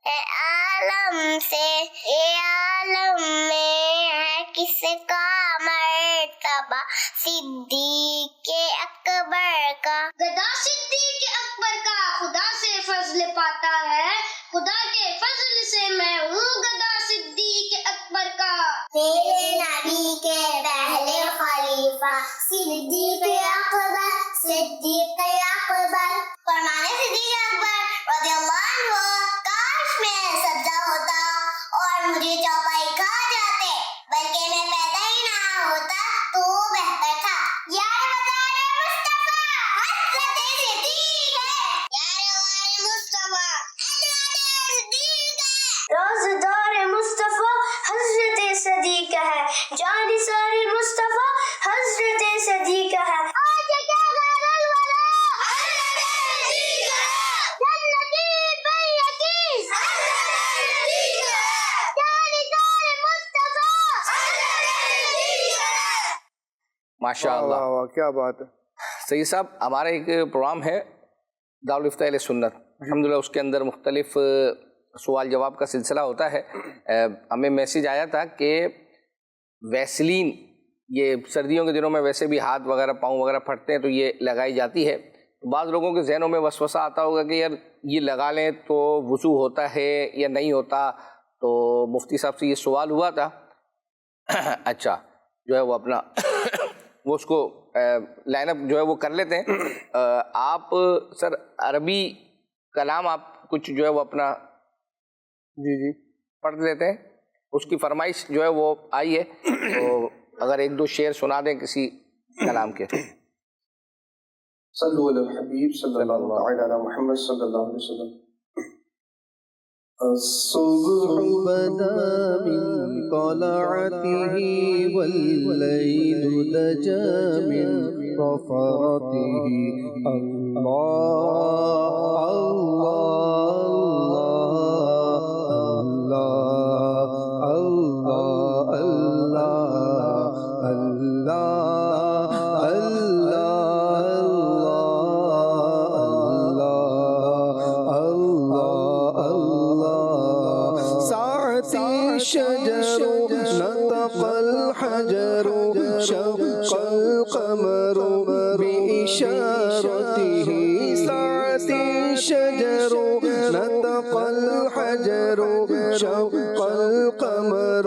ہے عالم سے, اے عالم میں ہے کس کا مرتبہ صدیق اکبر کا. گدا صدیق اکبر کا خدا سے فضل پاتا ہے, خدا کے فضل سے میں ہوں گدا صدیق اکبر کا. میرے نبی کے پہلے خلیفہ صدیق اکبر, صدیق اکبر. فرمانے صدیق اکبر رضی اللہ عنہ, کاش میں سبزہ ہوتا اور مجھے چوپائی کھا جاتے, بلکہ میں پیدا ہی نہ ہوتا تو بہتر تھا. یار مدار مصطفیٰ حضرت صدیق ہے, یار مصطفیٰ حضرت صدیق ہے, روزدار مصطفیٰ حضرت صدیق ہے, جان سارے مصطفیٰ حضرت صدیق ہے. ماشاء اللہ, کیا بات ہے. سید صاحب, ہمارا ایک پروگرام ہے دارالفتہ اہل سنت, الحمدللہ اس کے اندر مختلف سوال جواب کا سلسلہ ہوتا ہے. ہمیں میسیج آیا تھا کہ ویسلین یہ سردیوں کے دنوں میں ویسے بھی ہاتھ وغیرہ پاؤں وغیرہ پھٹتے ہیں تو یہ لگائی جاتی ہے. بعض لوگوں کے ذہنوں میں وسوسہ آتا ہوگا کہ یار یہ لگا لیں تو وضو ہوتا ہے یا نہیں ہوتا, تو مفتی صاحب سے یہ سوال ہوا تھا. اچھا, جو ہے وہ اپنا وہ اس کو لائن اپ جو ہے وہ کر لیتے ہیں. آپ سر عربی کلام آپ کچھ جو ہے وہ اپنا جی پڑھ لیتے ہیں, اس کی فرمائش جو ہے وہ آئی ہے, تو اگر ایک دو شعر سنا دیں کسی کلام کے. صلو علی الحبیب صلی اللہ علیہ محمد صلی اللہ علیہ وسلم. الصبح بدا من طلعته والليل دجى من رفعته الله الله الله الله الله شجر نطق الحجر شق القمر بإشارته ساعة شجر نطق الحجر شق القمر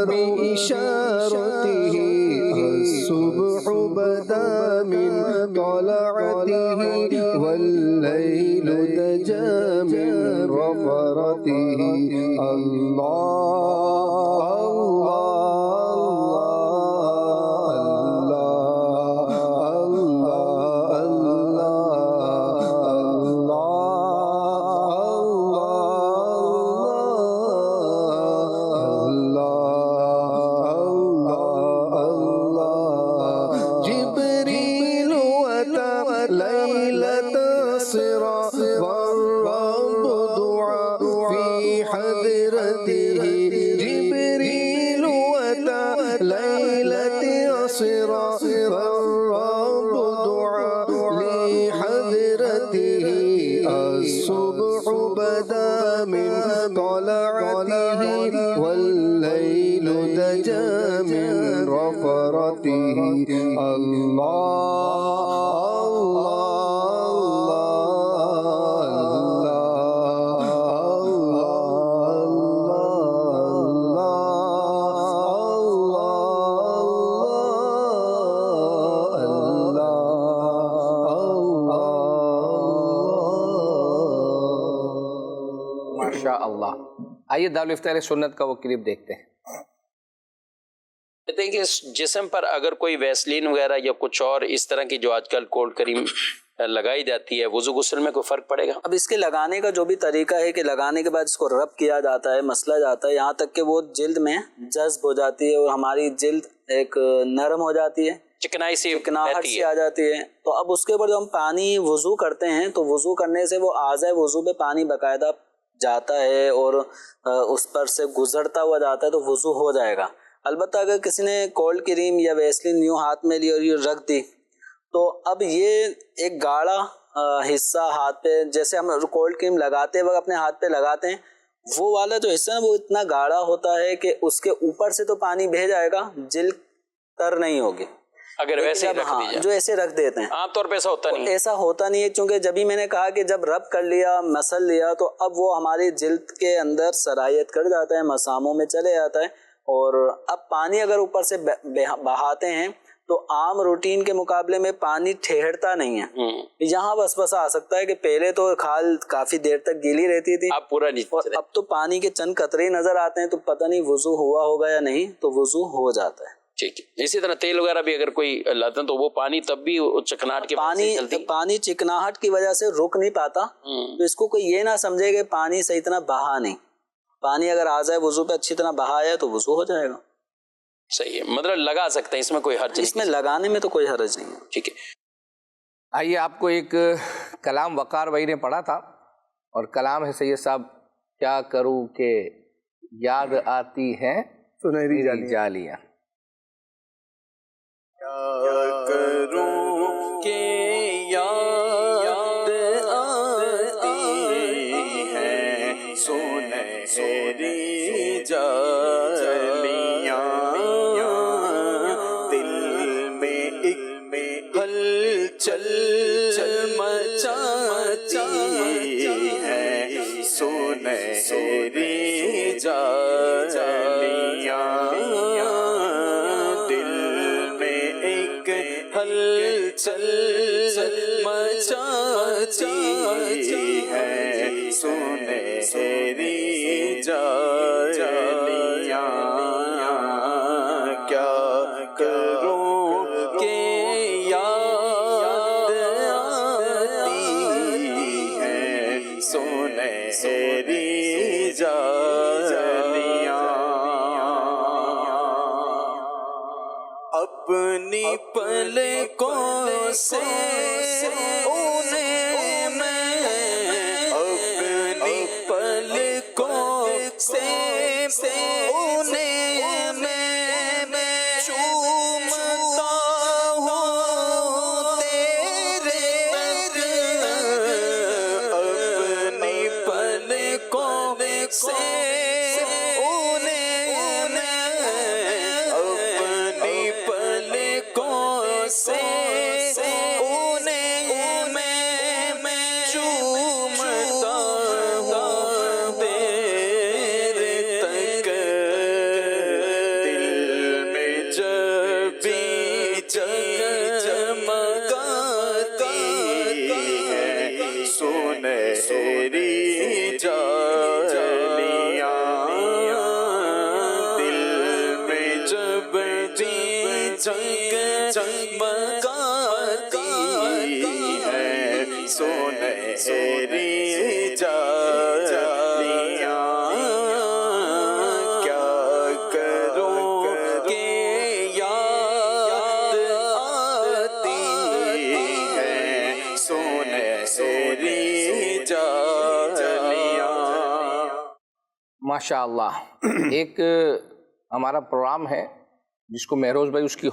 بإشارته الصبح بدا من طلعته والليل دجى من رفرته ماشاء اللہ. آئیے دارالفتہ سنت کا وہ کلپ دیکھتے ہیں. کہتے ہیں کہ اس جسم پر اگر کوئی ویسلین وغیرہ یا کچھ اور اس طرح کی جو آج کل کولڈ کریم لگائی جاتی ہے، وضو غسل میں کوئی فرق پڑے گا؟ اب اس کے لگانے کا جو بھی طریقہ ہے کہ لگانے کے بعد اس کو رب کیا جاتا ہے، مسلا جاتا ہے، یہاں تک کہ وہ جلد میں جذب ہو جاتی ہے اور ہماری جلد ایک نرم ہو جاتی ہے، چکناہٹ سی آ جاتی ہے. تو اب اس کے اوپر جو ہم پانی وضو کرتے ہیں تو وضو کرنے سے وہ اعضائے وضو پہ پانی باقاعدہ جاتا ہے اور اس پر سے گزرتا ہوا جاتا ہے تو وضو ہو جائے گا. البتہ اگر کسی نے کولڈ کریم یا ویسلین یوں ہاتھ میں لی اور یوں رکھ دی تو اب یہ ایک گاڑھا حصہ ہاتھ پہ، جیسے ہم کولڈ کریم لگاتے وقت اپنے ہاتھ پہ لگاتے ہیں، وہ والا جو حصہ ہے وہ اتنا گاڑھا ہوتا ہے کہ اس کے اوپر سے تو پانی بہہ جائے گا، جلد تر نہیں ہوگی اگر ویسے ہی رکھ دی جائے. جو ایسے رکھ دیتے ہیں عام طور پہ ایسا ہوتا نہیں، ایسا ہوتا نہیں ہے، چونکہ جبھی میں نے کہا کہ جب رب کر لیا، مسل لیا، تو اب وہ ہماری جلد کے اندر سرایت کر جاتا ہے، مساموں میں چلے جاتا ہے. اور اب پانی اگر اوپر سے بہاتے ہیں تو عام روٹین کے مقابلے میں پانی ٹھہرتا نہیں ہے. یہاں بس آ سکتا ہے کہ پہلے تو کھال کافی دیر تک گیلی رہتی تھی، اب پورا نہیں، اور اب تو پانی کے چند قطرے نظر آتے ہیں، تو پتہ نہیں وضو ہوا ہوگا یا نہیں، تو وضو ہو جاتا ہے. ٹھیک ہے. اسی طرح تیل وغیرہ بھی اگر کوئی لاتا ہے تو وہ پانی تب بھی چکناہٹ کے پانی چکناہٹ کی وجہ سے رک نہیں پاتا. تو اس کو کوئی یہ نہ سمجھے کہ پانی صحیح طرح بہا نہیں. پانی اگر اعضائے وضو پہ اچھی طرح بہایا ہے تو وضو ہو جائے گا. صحیح ہے، مطلب لگا سکتے ہیں، اس میں کوئی حرج نہیں، اس میں لگانے میں تو کوئی حرج نہیں ہے. ٹھیک ہے. آئیے آپ کو ایک کلام وقار بھائی نے پڑھا تھا، اور کلام ہے سید صاحب، کیا کروں کہ یاد آتی ہیں سنہری جالیاں. کیا کروں کہ یاد آتی ہے سنہری جالیاں، دل میں ایک ہلچل مچاتی ہے سنہری جالیاں، ہلچل مچاتی ہے سنہری جالیاں. کیا کروں کہ یاد آتی ہے سنہری جالیاں. اپنی پلکوں سے انہیں میں، اپنی پلکوں سے انہیں میں چومتا ہوں تیرے اپنی پلکوں سے سے انہیں میں چومتا ہوں دیر تک، دل میں جب بھی جگمگاتی ہے سنہری جالیاں، دل میں جب بھی جگمگاتی ہے سنہری جالیاں. کیا کروں کہ یاد آتی ہے سنہری جالیاں. ماشاء اللہ. ایک ہمارا پروگرام ہے جس کو مہروز بھائی اس کو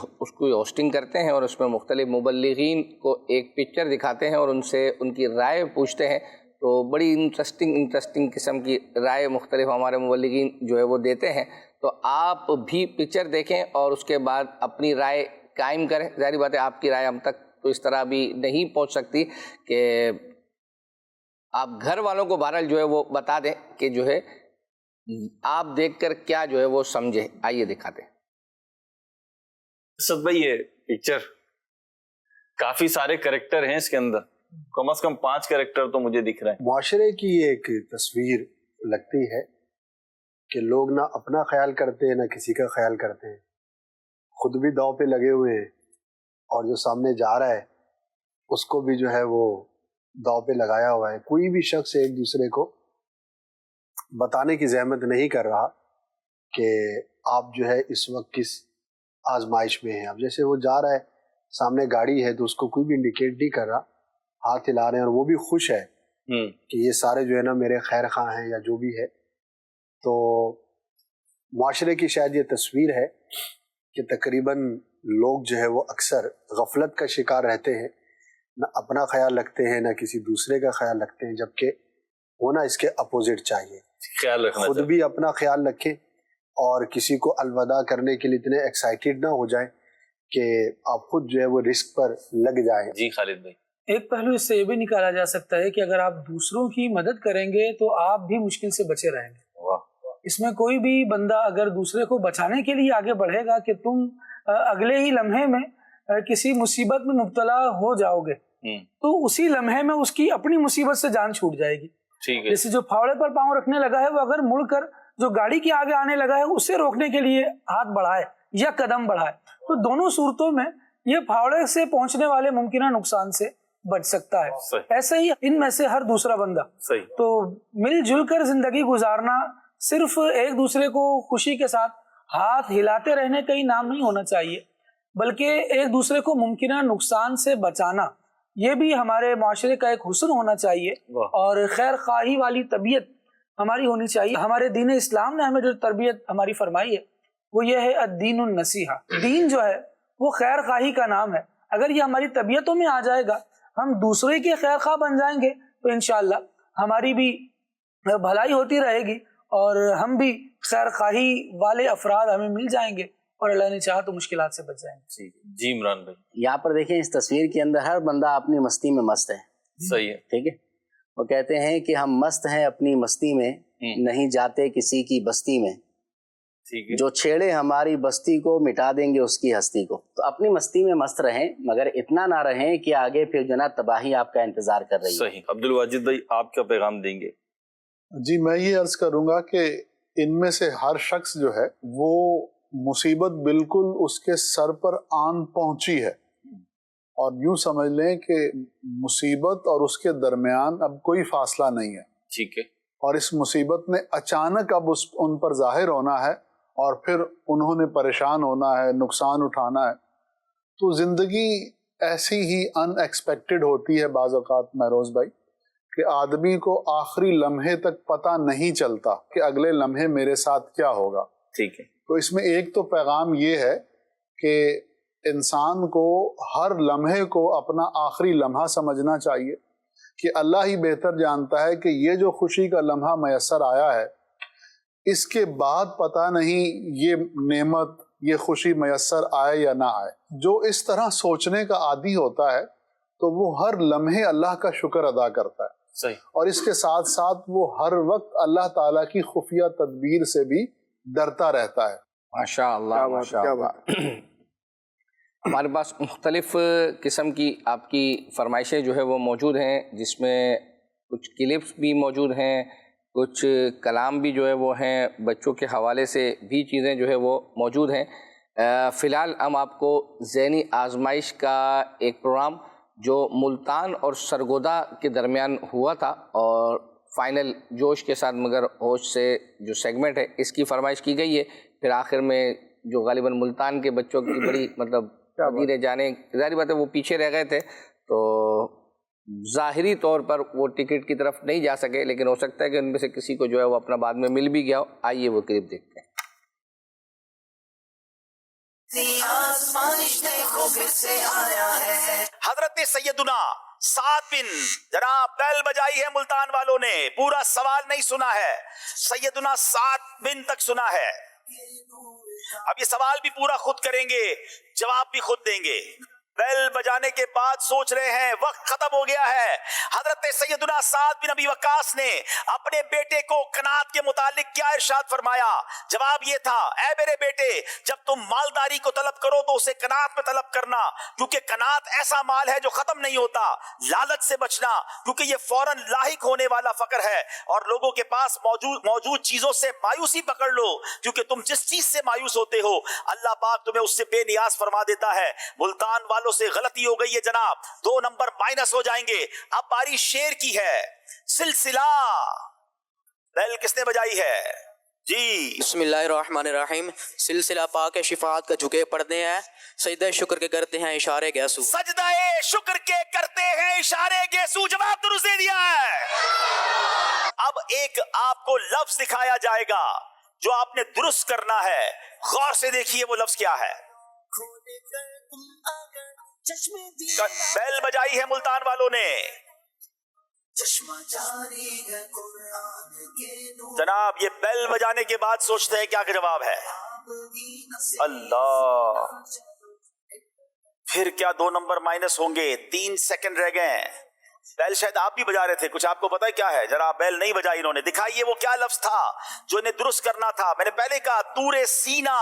ہوسٹنگ کرتے ہیں، اور اس میں مختلف مبلغین کو ایک پکچر دکھاتے ہیں اور ان سے ان کی رائے پوچھتے ہیں. تو بڑی انٹرسٹنگ قسم کی رائے مختلف ہمارے مبلغین جو ہے وہ دیتے ہیں. تو آپ بھی پکچر دیکھیں اور اس کے بعد اپنی رائے قائم کریں. ظاہری بات ہے آپ کی رائے ہم تک تو اس طرح بھی نہیں پہنچ سکتی کہ آپ گھر والوں کو بہرحال جو ہے وہ بتا دیں کہ جو ہے آپ دیکھ کر کیا جو ہے وہ سمجھے. آئیے دکھاتے ہیں. اسد بھائی یہ پکچر کافی سارے کریکٹر ہیں اس کے اندر, کم از کم 5 کریکٹر تو مجھے دکھ رہے ہیں. معاشرے کی ایک تصویر لگتی ہے کہ لوگ نہ اپنا خیال کرتے ہیں نہ کسی کا خیال کرتے ہیں, خود بھی داؤ پہ لگے ہوئے ہیں اور جو سامنے جا رہا ہے اس کو بھی جو ہے وہ داؤ پہ لگایا ہوا ہے. کوئی بھی شخص ایک دوسرے کو بتانے کی زحمت نہیں کر رہا کہ آپ جو ہے اس وقت کس آزمائش میں ہیں. اب جیسے وہ جا رہا ہے, سامنے گاڑی ہے تو اس کو کوئی بھی انڈیکیٹ نہیں کر رہا, ہاتھ ہلا رہے ہیں اور وہ بھی خوش ہے کہ یہ سارے جو ہے نا میرے خیر خواہ ہیں یا جو بھی ہے. تو معاشرے کی شاید یہ تصویر ہے کہ تقریباً لوگ جو ہے وہ اکثر غفلت کا شکار رہتے ہیں, نہ اپنا خیال رکھتے ہیں نہ کسی دوسرے کا خیال رکھتے ہیں, جبکہ ہونا اس کے اپوزٹ چاہیے. خیال رکھنا خود بھی اپنا خیال رکھیں اور کسی کو الوداع کرنے کے لیے اتنے ایکسائٹیڈ نہ ہو جائیں کہ آپ خود جو ہے وہ رسک پر لگ جائیں. جی خالد بھائی. ایک پہلو اس سے یہ بھی نکالا جا سکتا ہے کہ اگر آپ دوسروں کی مدد کریں گے تو آپ بھی مشکل سے بچے رہیں گے. اس میں کوئی بھی بندہ اگر دوسرے کو بچانے کے لیے آگے بڑھے گا کہ تم اگلے ہی لمحے میں کسی مصیبت میں مبتلا ہو جاؤ گے تو اسی لمحے میں اس کی اپنی مصیبت سے جان چھوٹ جائے گی. جیسے جو پھاوڑے پر پاؤں رکھنے لگا ہے وہ اگر مڑ کر جو گاڑی کے آگے آنے لگا ہے اسے روکنے کے لیے ہاتھ بڑھائے یا قدم بڑھائے تو دونوں صورتوں میں یہ پھاوڑے سے پہنچنے والے ممکنہ نقصان سے بچ سکتا ہے. ایسے ہی ان میں سے ہر دوسرا بندہ تو مل جل کر زندگی گزارنا صرف ایک دوسرے کو خوشی کے ساتھ ہاتھ ہلاتے رہنے کا ہی نام نہیں ہونا چاہیے, بلکہ ایک دوسرے کو ممکنہ نقصان سے بچانا یہ بھی ہمارے معاشرے کا ایک حسن ہونا چاہیے اور خیر خواہی والی طبیعت ہماری ہونی چاہیے. ہمارے دین اسلام نے ہمیں جو تربیت ہماری فرمائی ہے وہ یہ ہے الدین النصیحہ. دین جو ہے وہ خیر خواہی کا نام ہے. اگر یہ ہماری طبیعتوں میں آ جائے گا, ہم دوسرے کے خیر خواہ بن جائیں گے تو انشاءاللہ ہماری بھی بھلائی ہوتی رہے گی اور ہم بھی خیر خواہی والے افراد ہمیں مل جائیں گے اور اللہ نے چاہا تو مشکلات سے بچ جائیں گے. جی عمران بھائی. یہاں پر دیکھیں اس تصویر کے اندر ہر بندہ اپنی مستی میں مست ہے. صحیح ہے. ٹھیک ہے. وہ کہتے ہیں کہ ہم مست ہیں اپنی مستی میں, نہیں جاتے کسی کی بستی میں, جو چھیڑے ہماری بستی کو مٹا دیں گے اس کی ہستی کو. تو اپنی مستی میں مست رہیں مگر اتنا نہ رہیں کہ آگے پھر جو نا تباہی آپ کا انتظار کر رہی ہے. صحیح. عبد الواجد بھائی آپ کیا پیغام دیں گے؟ جی میں یہ عرض کروں گا کہ ان میں سے ہر شخص جو ہے وہ مصیبت بالکل اس کے سر پر آن پہنچی ہے اور یوں سمجھ لیں کہ مصیبت اور اس کے درمیان اب کوئی فاصلہ نہیں ہے. ٹھیک ہے. اور اس مصیبت نے اچانک اب ان پر ظاہر ہونا ہے اور پھر انہوں نے پریشان ہونا ہے, نقصان اٹھانا ہے. تو زندگی ایسی ہی ان ایکسپیکٹڈ ہوتی ہے بعض اوقات مہروز بھائی کہ آدمی کو آخری لمحے تک پتہ نہیں چلتا کہ اگلے لمحے میرے ساتھ کیا ہوگا. ٹھیک ہے. تو اس میں ایک تو پیغام یہ ہے کہ انسان کو ہر لمحے کو اپنا آخری لمحہ سمجھنا چاہیے کہ اللہ ہی بہتر جانتا ہے کہ یہ جو خوشی کا لمحہ میسر آیا ہے اس کے بعد پتہ نہیں یہ نعمت یہ خوشی میسر آئے یا نہ آئے. جو اس طرح سوچنے کا عادی ہوتا ہے تو وہ ہر لمحے اللہ کا شکر ادا کرتا ہے. صحیح. اور اس کے ساتھ ساتھ وہ ہر وقت اللہ تعالیٰ کی خفیہ تدبیر سے بھی ڈرتا رہتا ہے. ماشاء اللہ ماشاء اللہ. ہمارے پاس مختلف قسم کی آپ کی فرمائشیں جو ہے وہ موجود ہیں جس میں کچھ کلپس بھی موجود ہیں, کچھ کلام بھی جو ہے وہ ہیں, بچوں کے حوالے سے بھی چیزیں جو ہے وہ موجود ہیں. فی الحال ہم آپ کو ذہنی آزمائش کا ایک پروگرام جو ملتان اور سرگودا کے درمیان ہوا تھا اور فائنل جوش کے ساتھ مگر ہوش سے جو سیگمنٹ ہے اس کی فرمائش کی گئی ہے. پھر آخر میں جو غالباً ملتان کے بچوں کی بڑی مطلب دھیرے جانے ظاہری بات ہے وہ پیچھے رہ گئے تھے تو ظاہری طور پر وہ ٹکٹ کی طرف نہیں جا سکے, لیکن ہو سکتا ہے کہ ان میں سے کسی کو جو ہے وہ اپنا بعد میں مل بھی گیا ہو. آئیے وہ کلپ دیکھتے ہیں. حضرت سیدنا سعد بن جناب بیل بجائی ہے ملتان والوں نے, پورا سوال نہیں سنا ہے, سیدنا سعد بن تک سنا ہے. اب یہ سوال بھی پورا خود کریں گے، جواب بھی خود دیں گے. بیل بجانے کے بعد سوچ رہے ہیں وقت ختم ہو گیا ہے. حضرت سیدنا سعد بن ابی وقاص نے اپنے بیٹے کو قناعت کے متعلق کیا ارشاد فرمایا؟ جواب یہ تھا، اے میرے بیٹے، جب تم مالداری کو طلب کرو تو اسے قناعت میں طلب کرنا، کیونکہ قناعت ایسا مال ہے جو ختم نہیں ہوتا. لالچ سے بچنا، کیونکہ یہ فوراً لاحق ہونے والا فقر ہے. اور لوگوں کے پاس موجود چیزوں سے مایوسی پکڑ لو، کیونکہ تم جس چیز سے مایوس ہوتے ہو اللہ پاک تمہیں اس سے بے نیاز فرما دیتا ہے. ملتان والوں سے غلطی ہو گئی ہے جناب، 2 نمبر مائنس ہو جائیں گے. اب باری شیر کی ہے. سلسلہ بیل کس نے بجائی ہے؟ جی بسم اللہ الرحمن الرحیم. سلسلہ پاک شفاعت کا جھکے پڑھتے ہیں، سجدہ شکر کے کرتے ہیں اشارے گیسو. سجدہ شکر کے کرتے ہیں اشارے گیسو. جواب درست دے دیا ہے. اب ایک آپ کو لفظ دکھایا جائے گا جو آپ نے درست کرنا ہے. غور سے دیکھیے وہ لفظ کیا ہے. بیل بجائی ہے ملتان والوں نے. جناب یہ بیل بجانے کے بعد سوچتے ہیں کیا جواب ہے. اللہ، پھر کیا 2 نمبر مائنس ہوں گے. 3 سیکنڈ رہ گئے. بیل شاید آپ بھی بجا رہے تھے، کچھ آپ کو پتا ہے کیا ہے؟ ذرا بیل نہیں بجائی انہوں نے. دکھائیے وہ کیا لفظ تھا جو انہیں درست کرنا تھا. میں نے پہلے کہا طور سینا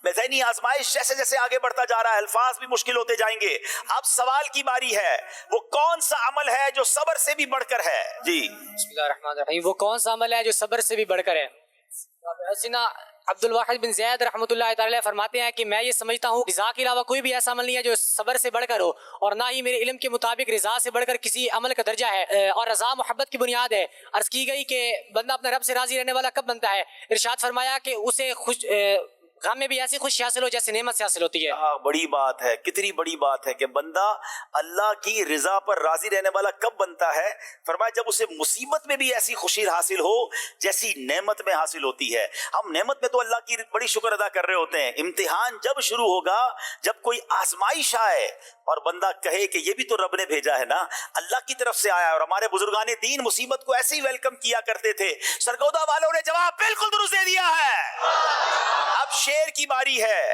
میں ذہنی آزمائش جیسے جیسے آگے بڑھتا جا رہا ہے الفاظ بھی مشکل ہوتے جائیں گے. اب سوال کی باری ہے، وہ کون سا عمل ہے جو صبر سے بھی بڑھ کر ہے؟ جی بسم اللہ الرحمن الرحیم. وہ کون سا عمل ہے جو صبر سے بھی بڑھ کر ہے؟ حسینہ عبد الواحد بن زید رحمۃ اللہ تعالی فرماتے ہیں کہ میں یہ سمجھتا ہوں رضا کے علاوہ کوئی بھی ایسا عمل نہیں ہے جو صبر سے بڑھ کر ہو، اور نہ ہی میرے علم کے مطابق رضا سے بڑھ کر کسی عمل کا درجہ ہے. اور رضا محبت کی بنیاد ہے. عرض کی گئی کہ بندہ اپنے رب سے راضی رہنے والا کب بنتا ہے؟ ارشاد فرمایا کہ اسے خوش غم میں بھی ایسی خوشی حاصل ہو جیسے نعمت سے حاصل ہوتی ہے. بڑی بات ہے، کتنی بڑی بات ہے کہ بندہ اللہ کی رضا پر راضی رہنے والا کب بنتا ہے؟ فرمایا جب اسے مصیبت میں بھی ایسی خوشی حاصل ہو جیسی نعمت میں حاصل ہوتی ہے. ہم نعمت میں تو اللہ کی بڑی شکر ادا کر رہے ہوتے ہیں. امتحان جب شروع ہوگا، جب کوئی آزمائش آئے اور بندہ کہے کہ یہ بھی تو رب نے بھیجا ہے نا، اللہ کی طرف سے آیا ہے. اور ہمارے بزرگان دین مصیبت کو ایسے ہی ویلکم کیا کرتے تھے. سرگودا والوں نے جواب بالکل درست دے دیا ہے. اب شیر کی باری ہے.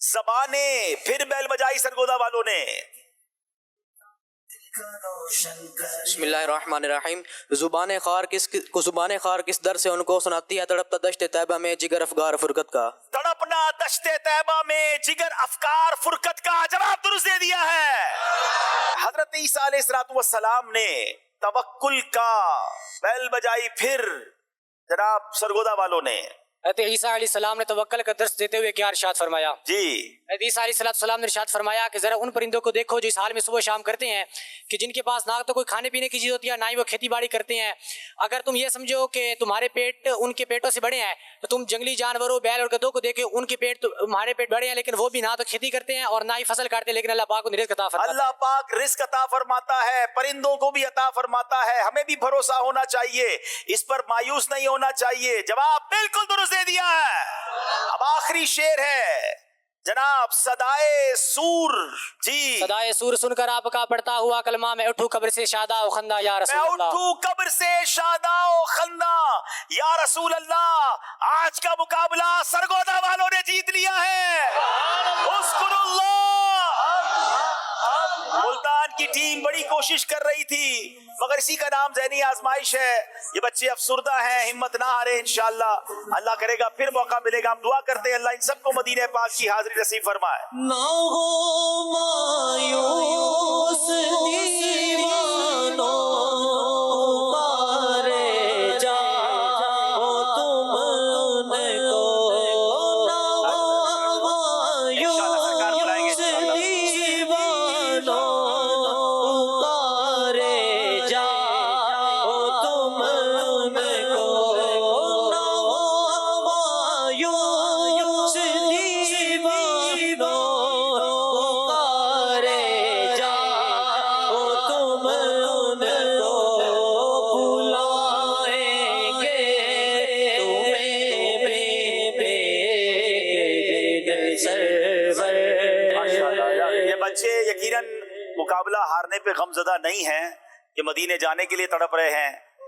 زبانیں پھر بیل بجائی سرگودا والوں نے. بسم اللہ الرحمن الرحیم. زبان خار کس در سے ان کو سناتی ہے تڑپتا دشت طیبہ میں جگر افکار فرقت کا. تڑپنا دشت طیبہ میں جگر افکار فرقت کا. جواب درست دے دیا ہے. حضرت عیسیٰ علیہ السلام نے توکل کا بیل بجائی پھر جناب سرگودا والوں نے. حضرت عیسیٰ علیہ السلام نے توکل کا درس دیتے ہوئے کیا ارشاد فرمایا؟ جی حضرت عیسیٰ علیہ السلام نے ارشاد فرمایا کہ ذرا ان پرندوں کو دیکھو جو اس حال میں صبح شام کرتے ہیں کہ جن کے پاس نہ تو کوئی کھانے پینے کی چیز ہوتی ہے نہ ہی وہ کھیتی باڑی کرتے ہیں. اگر تم یہ سمجھو کہ تمہارے پیٹ ان کے پیٹوں سے بڑے ہیں تو تم جنگلی جانوروں بیل اور گدھوں کو دیکھو، ان کے پیٹ تمہارے پیٹ بڑے ہیں لیکن وہ بھی نہ تو کھیتی کرتے ہیں اور نہ ہی فصل کاٹتے، لیکن اللہ پاک انہیں رزق عطا فرماتا ہے. اللہ پاک رزق عطا فرماتا ہے، پرندوں کو بھی عطا فرماتا ہے. ہمیں بھی بھروسہ ہونا چاہیے، اس پر مایوس نہیں ہونا چاہیے. جواب بالکل درست دے دیا ہے. اب آخری شیر ہے جناب صدائے سور. جی صدائے سور سن کر آپ کا پڑھتا ہوا کلمہ میں اٹھوں قبر سے شادہ و خندہ یا رسول اللہ. میں اٹھوں قبر سے شادہ و خندہ یا رسول اللہ. آج کا مقابلہ سرگودا والوں نے جیت لیا ہے. اذکر اللہ. ملتان کی ٹیم بڑی کوشش کر رہی تھی مگر اسی کا نام ذہنی آزمائش ہے. یہ بچے افسردہ ہیں، ہمت نہ ہارے. انشاءاللہ اللہ کرے گا پھر موقع ملے گا. ہم دعا کرتے ہیں اللہ ان سب کو مدینہ پاک کی حاضری نصیب فرمائے. نہ ہو مایوس دیوانوں پارے جاؤ تم ان کو، نہ ہو مایوس دیوانوں پارے جاؤ تم ان کو، نہ ہو مایوس دیوانوں پارے جاؤ تم ان کو، بلائیں گے تمہیں بے سرور. ماشاءاللہ. یہ بچے یقیناً مقابلہ ہارنے پہ غم زدہ نہیں ہیں، کہ مدینے جانے کے لیے تڑپ رہے ہیں.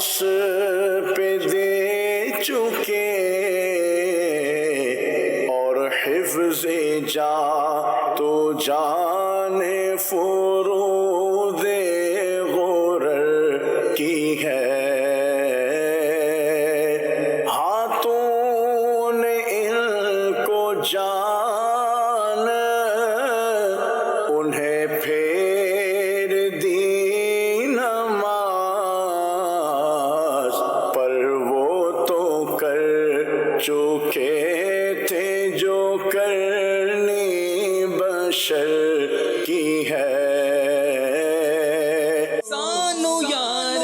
اس پہ دے چکے اور حفظ جا تو جان فرود غرر کی ہے ہاتھوں نے ان کو جان انہیں پھیر دی نماز پر وہ تو کر چکے تھے جو کرنی بشر کی ہے سانو یار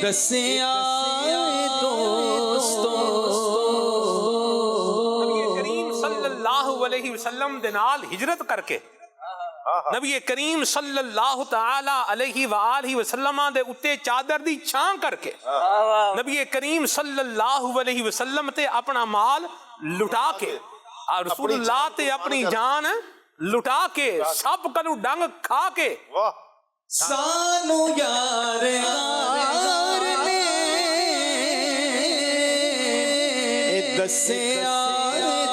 دسیا نبی کریم صلی اللہ علیہ وسلم دے نال ہجرت کر کے نبی کریم صلی اللہ تعالی علیہ وآلہ وسلم دے اتے چادر دی چھان کر کے نبی کریم صلی اللہ علیہ وسلم تے اپنا مال لٹا کے اور رسول اللہ تے اپنی جان لٹا کے سب کلو ڈنگ کھا کے سانو یار نے دسیا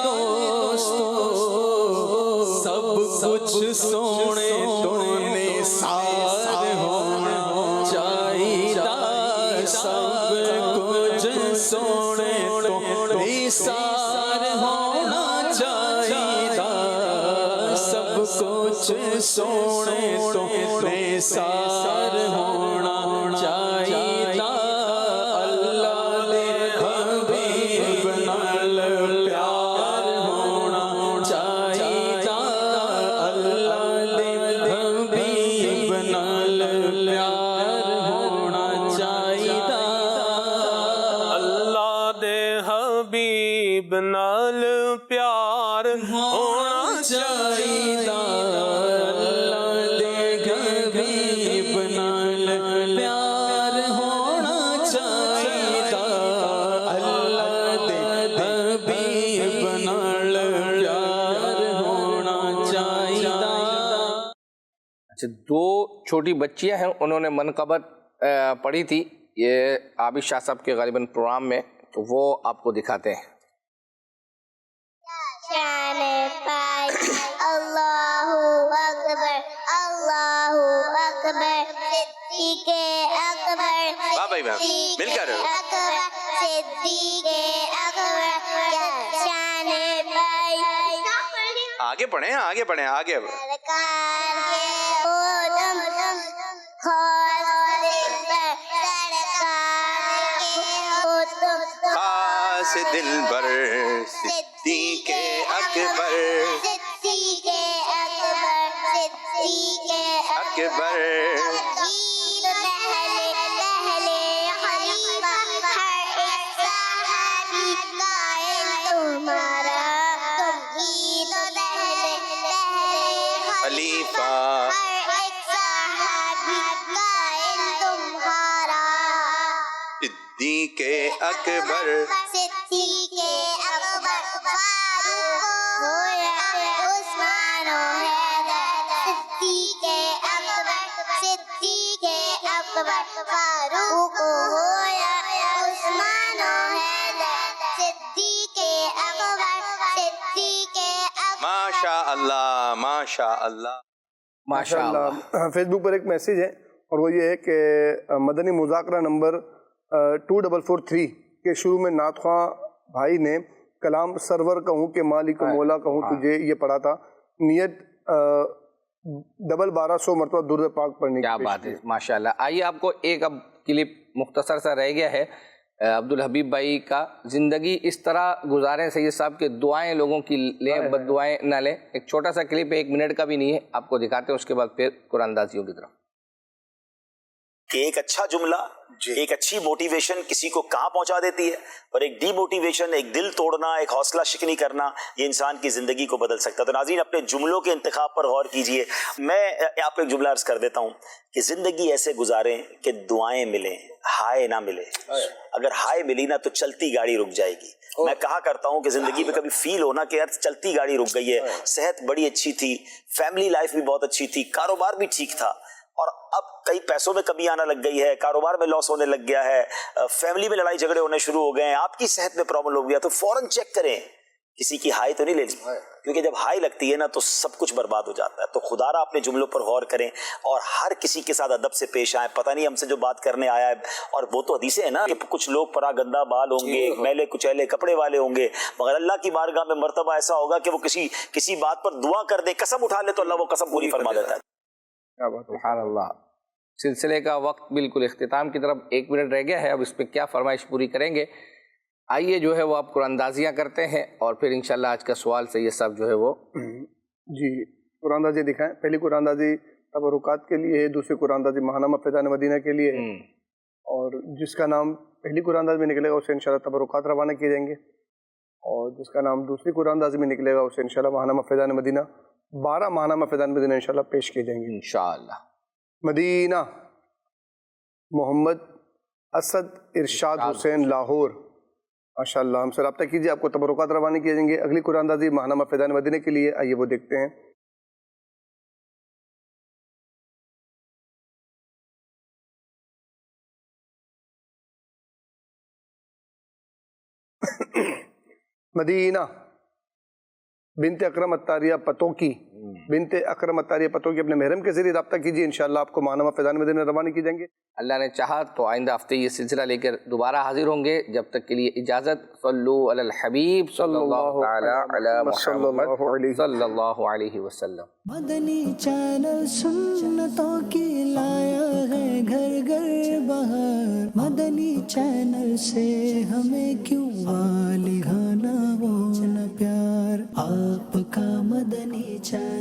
دوستو سب کچھ سونے تو نثار ہونا چاہیے سب کچھ سونے تو نثار ہونا چاہیے سب کچھ سونے تو نثار ہونا چاہیے اللہ دے حبیب نال پیار ہونا چاہیے اللہ دے حبیب نال پیار ہونا چاہیے اللہ دے حبیب نال پیار ہونا چاہیے اللہ دے حبیب نال پیار ہونا چاہیے اللہ دے حبیب نال پیار ہونا چاہیے. اچھا دو چھوٹی بچیاں ہیں انہوں نے منقبت پڑھی تھی یہ عابد شاہ صاحب کے غالباً پروگرام میں تو وہ آپ کو دکھاتے ہیں. شان پاک اللہ اکبر اللہ اکبر صدیق اکبر مل کر صدیق اکبر شان پاک آگے پڑھیں آگے پڑھیں آگے سرکار کے قدم خاص دل بر صدیق اکبر صدیق اکبر صدیق اکبر خلیفہ صدیق اکبر صدیق اکبر فاروق عثمان صدیق اکبر صدیق اکبر فاروق عثمان صدیق اکبر صدیق ماشاء اللہ ماشاء اللہ ماشاء اللہ. فیس بک پر ایک میسیج ہے اور وہ یہ ہے کہ مدنی مذاکرہ نمبر 2443 کے شروع میں نعت خواں بھائی نے کلام سرور کہوں کہ مالک مولا کہوں تجھے یہ پڑھا تھا. نیت 1200 مرتبہ درود پاک پڑھنے کی. کیا بات ہے ماشاء اللہ. آئیے آپ کو ایک اب کلپ مختصر سا رہ گیا ہے عبدالحبیب بھائی کا. زندگی اس طرح گزاریں سید صاحب کے دعائیں لوگوں کی لیں بد دعائیں نہ لیں. ایک چھوٹا سا کلپ ہے 1 منٹ کا بھی نہیں ہے آپ کو دکھاتے ہیں اس کے بعد پھر قرآن اندازیوں کی طرف. کہ ایک اچھا جملہ ایک اچھی موٹیویشن کسی کو کہاں پہنچا دیتی ہے اور ایک ڈی موٹیویشن ایک دل توڑنا ایک حوصلہ شکنی کرنا یہ انسان کی زندگی کو بدل سکتا ہے. تو ناظرین اپنے جملوں کے انتخاب پر غور کیجئے. میں آپ کو ایک جملہ عرض کر دیتا ہوں کہ زندگی ایسے گزاریں کہ دعائیں ملیں ہائے نہ ملے. اگر ہائے ملی نا تو چلتی گاڑی رک جائے گی. میں کہا کرتا ہوں کہ زندگی میں کبھی فیل ہونا کہ یار چلتی گاڑی رک گئی ہے, صحت بڑی اچھی تھی, فیملی لائف بھی بہت اچھی تھی, کاروبار بھی ٹھیک تھا, اور اب کئی پیسوں میں کمی آنا لگ گئی ہے, کاروبار میں لاس ہونے لگ گیا ہے, فیملی میں لڑائی جھگڑے ہونے شروع ہو گئے ہیں, آپ کی صحت میں پرابلم ہو گیا, تو فوراً چیک کریں. کسی کی ہائی تو نہیں لینی, کیونکہ جب ہائی لگتی ہے نا تو سب کچھ برباد ہو جاتا ہے. تو خدا را اپنے جملوں پر غور کریں اور ہر کسی کے ساتھ ادب سے پیش آئیں. پتہ نہیں ہم سے جو بات کرنے آیا ہے, اور وہ تو حدیثیں ہیں نا کہ کچھ لوگ پرا گندہ بال ہوں گے, میلے کچیلے کپڑے والے ہوں گے, مگر اللہ کی بارگاہ میں مرتبہ ایسا ہوگا کہ وہ کسی بات پر دعا کر دے, قسم اٹھا لے تو اللہ وہ قسم پوری فرما دیتا ہے. سبحان اللہ. سلسلے کا وقت بالکل اختتام کی طرف 1 منٹ رہ گیا ہے, اب اس پہ کیا فرمائش پوری کریں گے. آئیے جو ہے وہ آپ قرآن اندازیاں کرتے ہیں اور پھر انشاءاللہ آج کا سوال سے یہ سب جو ہے وہ جی قرآن اندازی دکھائیں. پہلی قرآن اندازی تبرکات کے لیے ہے, دوسری قرآن اندازی ماہنامہ فیضان مدینہ کے لیے ہے, اور جس کا نام پہلی قرآن اندازی میں نکلے گا اسے انشاءاللہ تبرکات روانہ کیے جائیں گے, اور جس کا نام دوسری قرآن اندازی میں نکلے گا اسے انشاءاللہ ماہنامہ فیضان مدینہ 12 ماہنامہ فیضان مدینہ انشاءاللہ پیش کیے جائیں گے انشاءاللہ. مدینہ محمد اسد ارشاد حسین لاہور, ماشاءاللہ. ہم سے رابطہ کیجیے, آپ کو تبرکات روانی کیے جائیں گے. اگلی قرآن اندازی ماہنامہ فیضان مدینہ کے لیے, آئیے وہ دیکھتے ہیں. مدینہ بنت اکرم اتاریہ پتوکی, بنت اکرم اتاریہ پتوکی اپنے محرم کے ذریعے رابطہ کیجیے, انشاءاللہ آپ کو ماہنامہ فیضان مدینہ روانی کی جائیں گے. اللہ نے چاہا تو آئندہ ہفتے یہ سلسلہ لے کر دوبارہ حاضر ہوں گے. جب تک کے لیے اجازت. صلو علی الحبیب صلی اللہ تعالی علی محمد صلی اللہ علیہ وسلم. مدنی چینل سنتوں کی لایا ہے گھر گھر بہار. مدنی چینل سے ہمیں کیوں والی گانا وہ نہ پیار. آپ کا مدنی چینل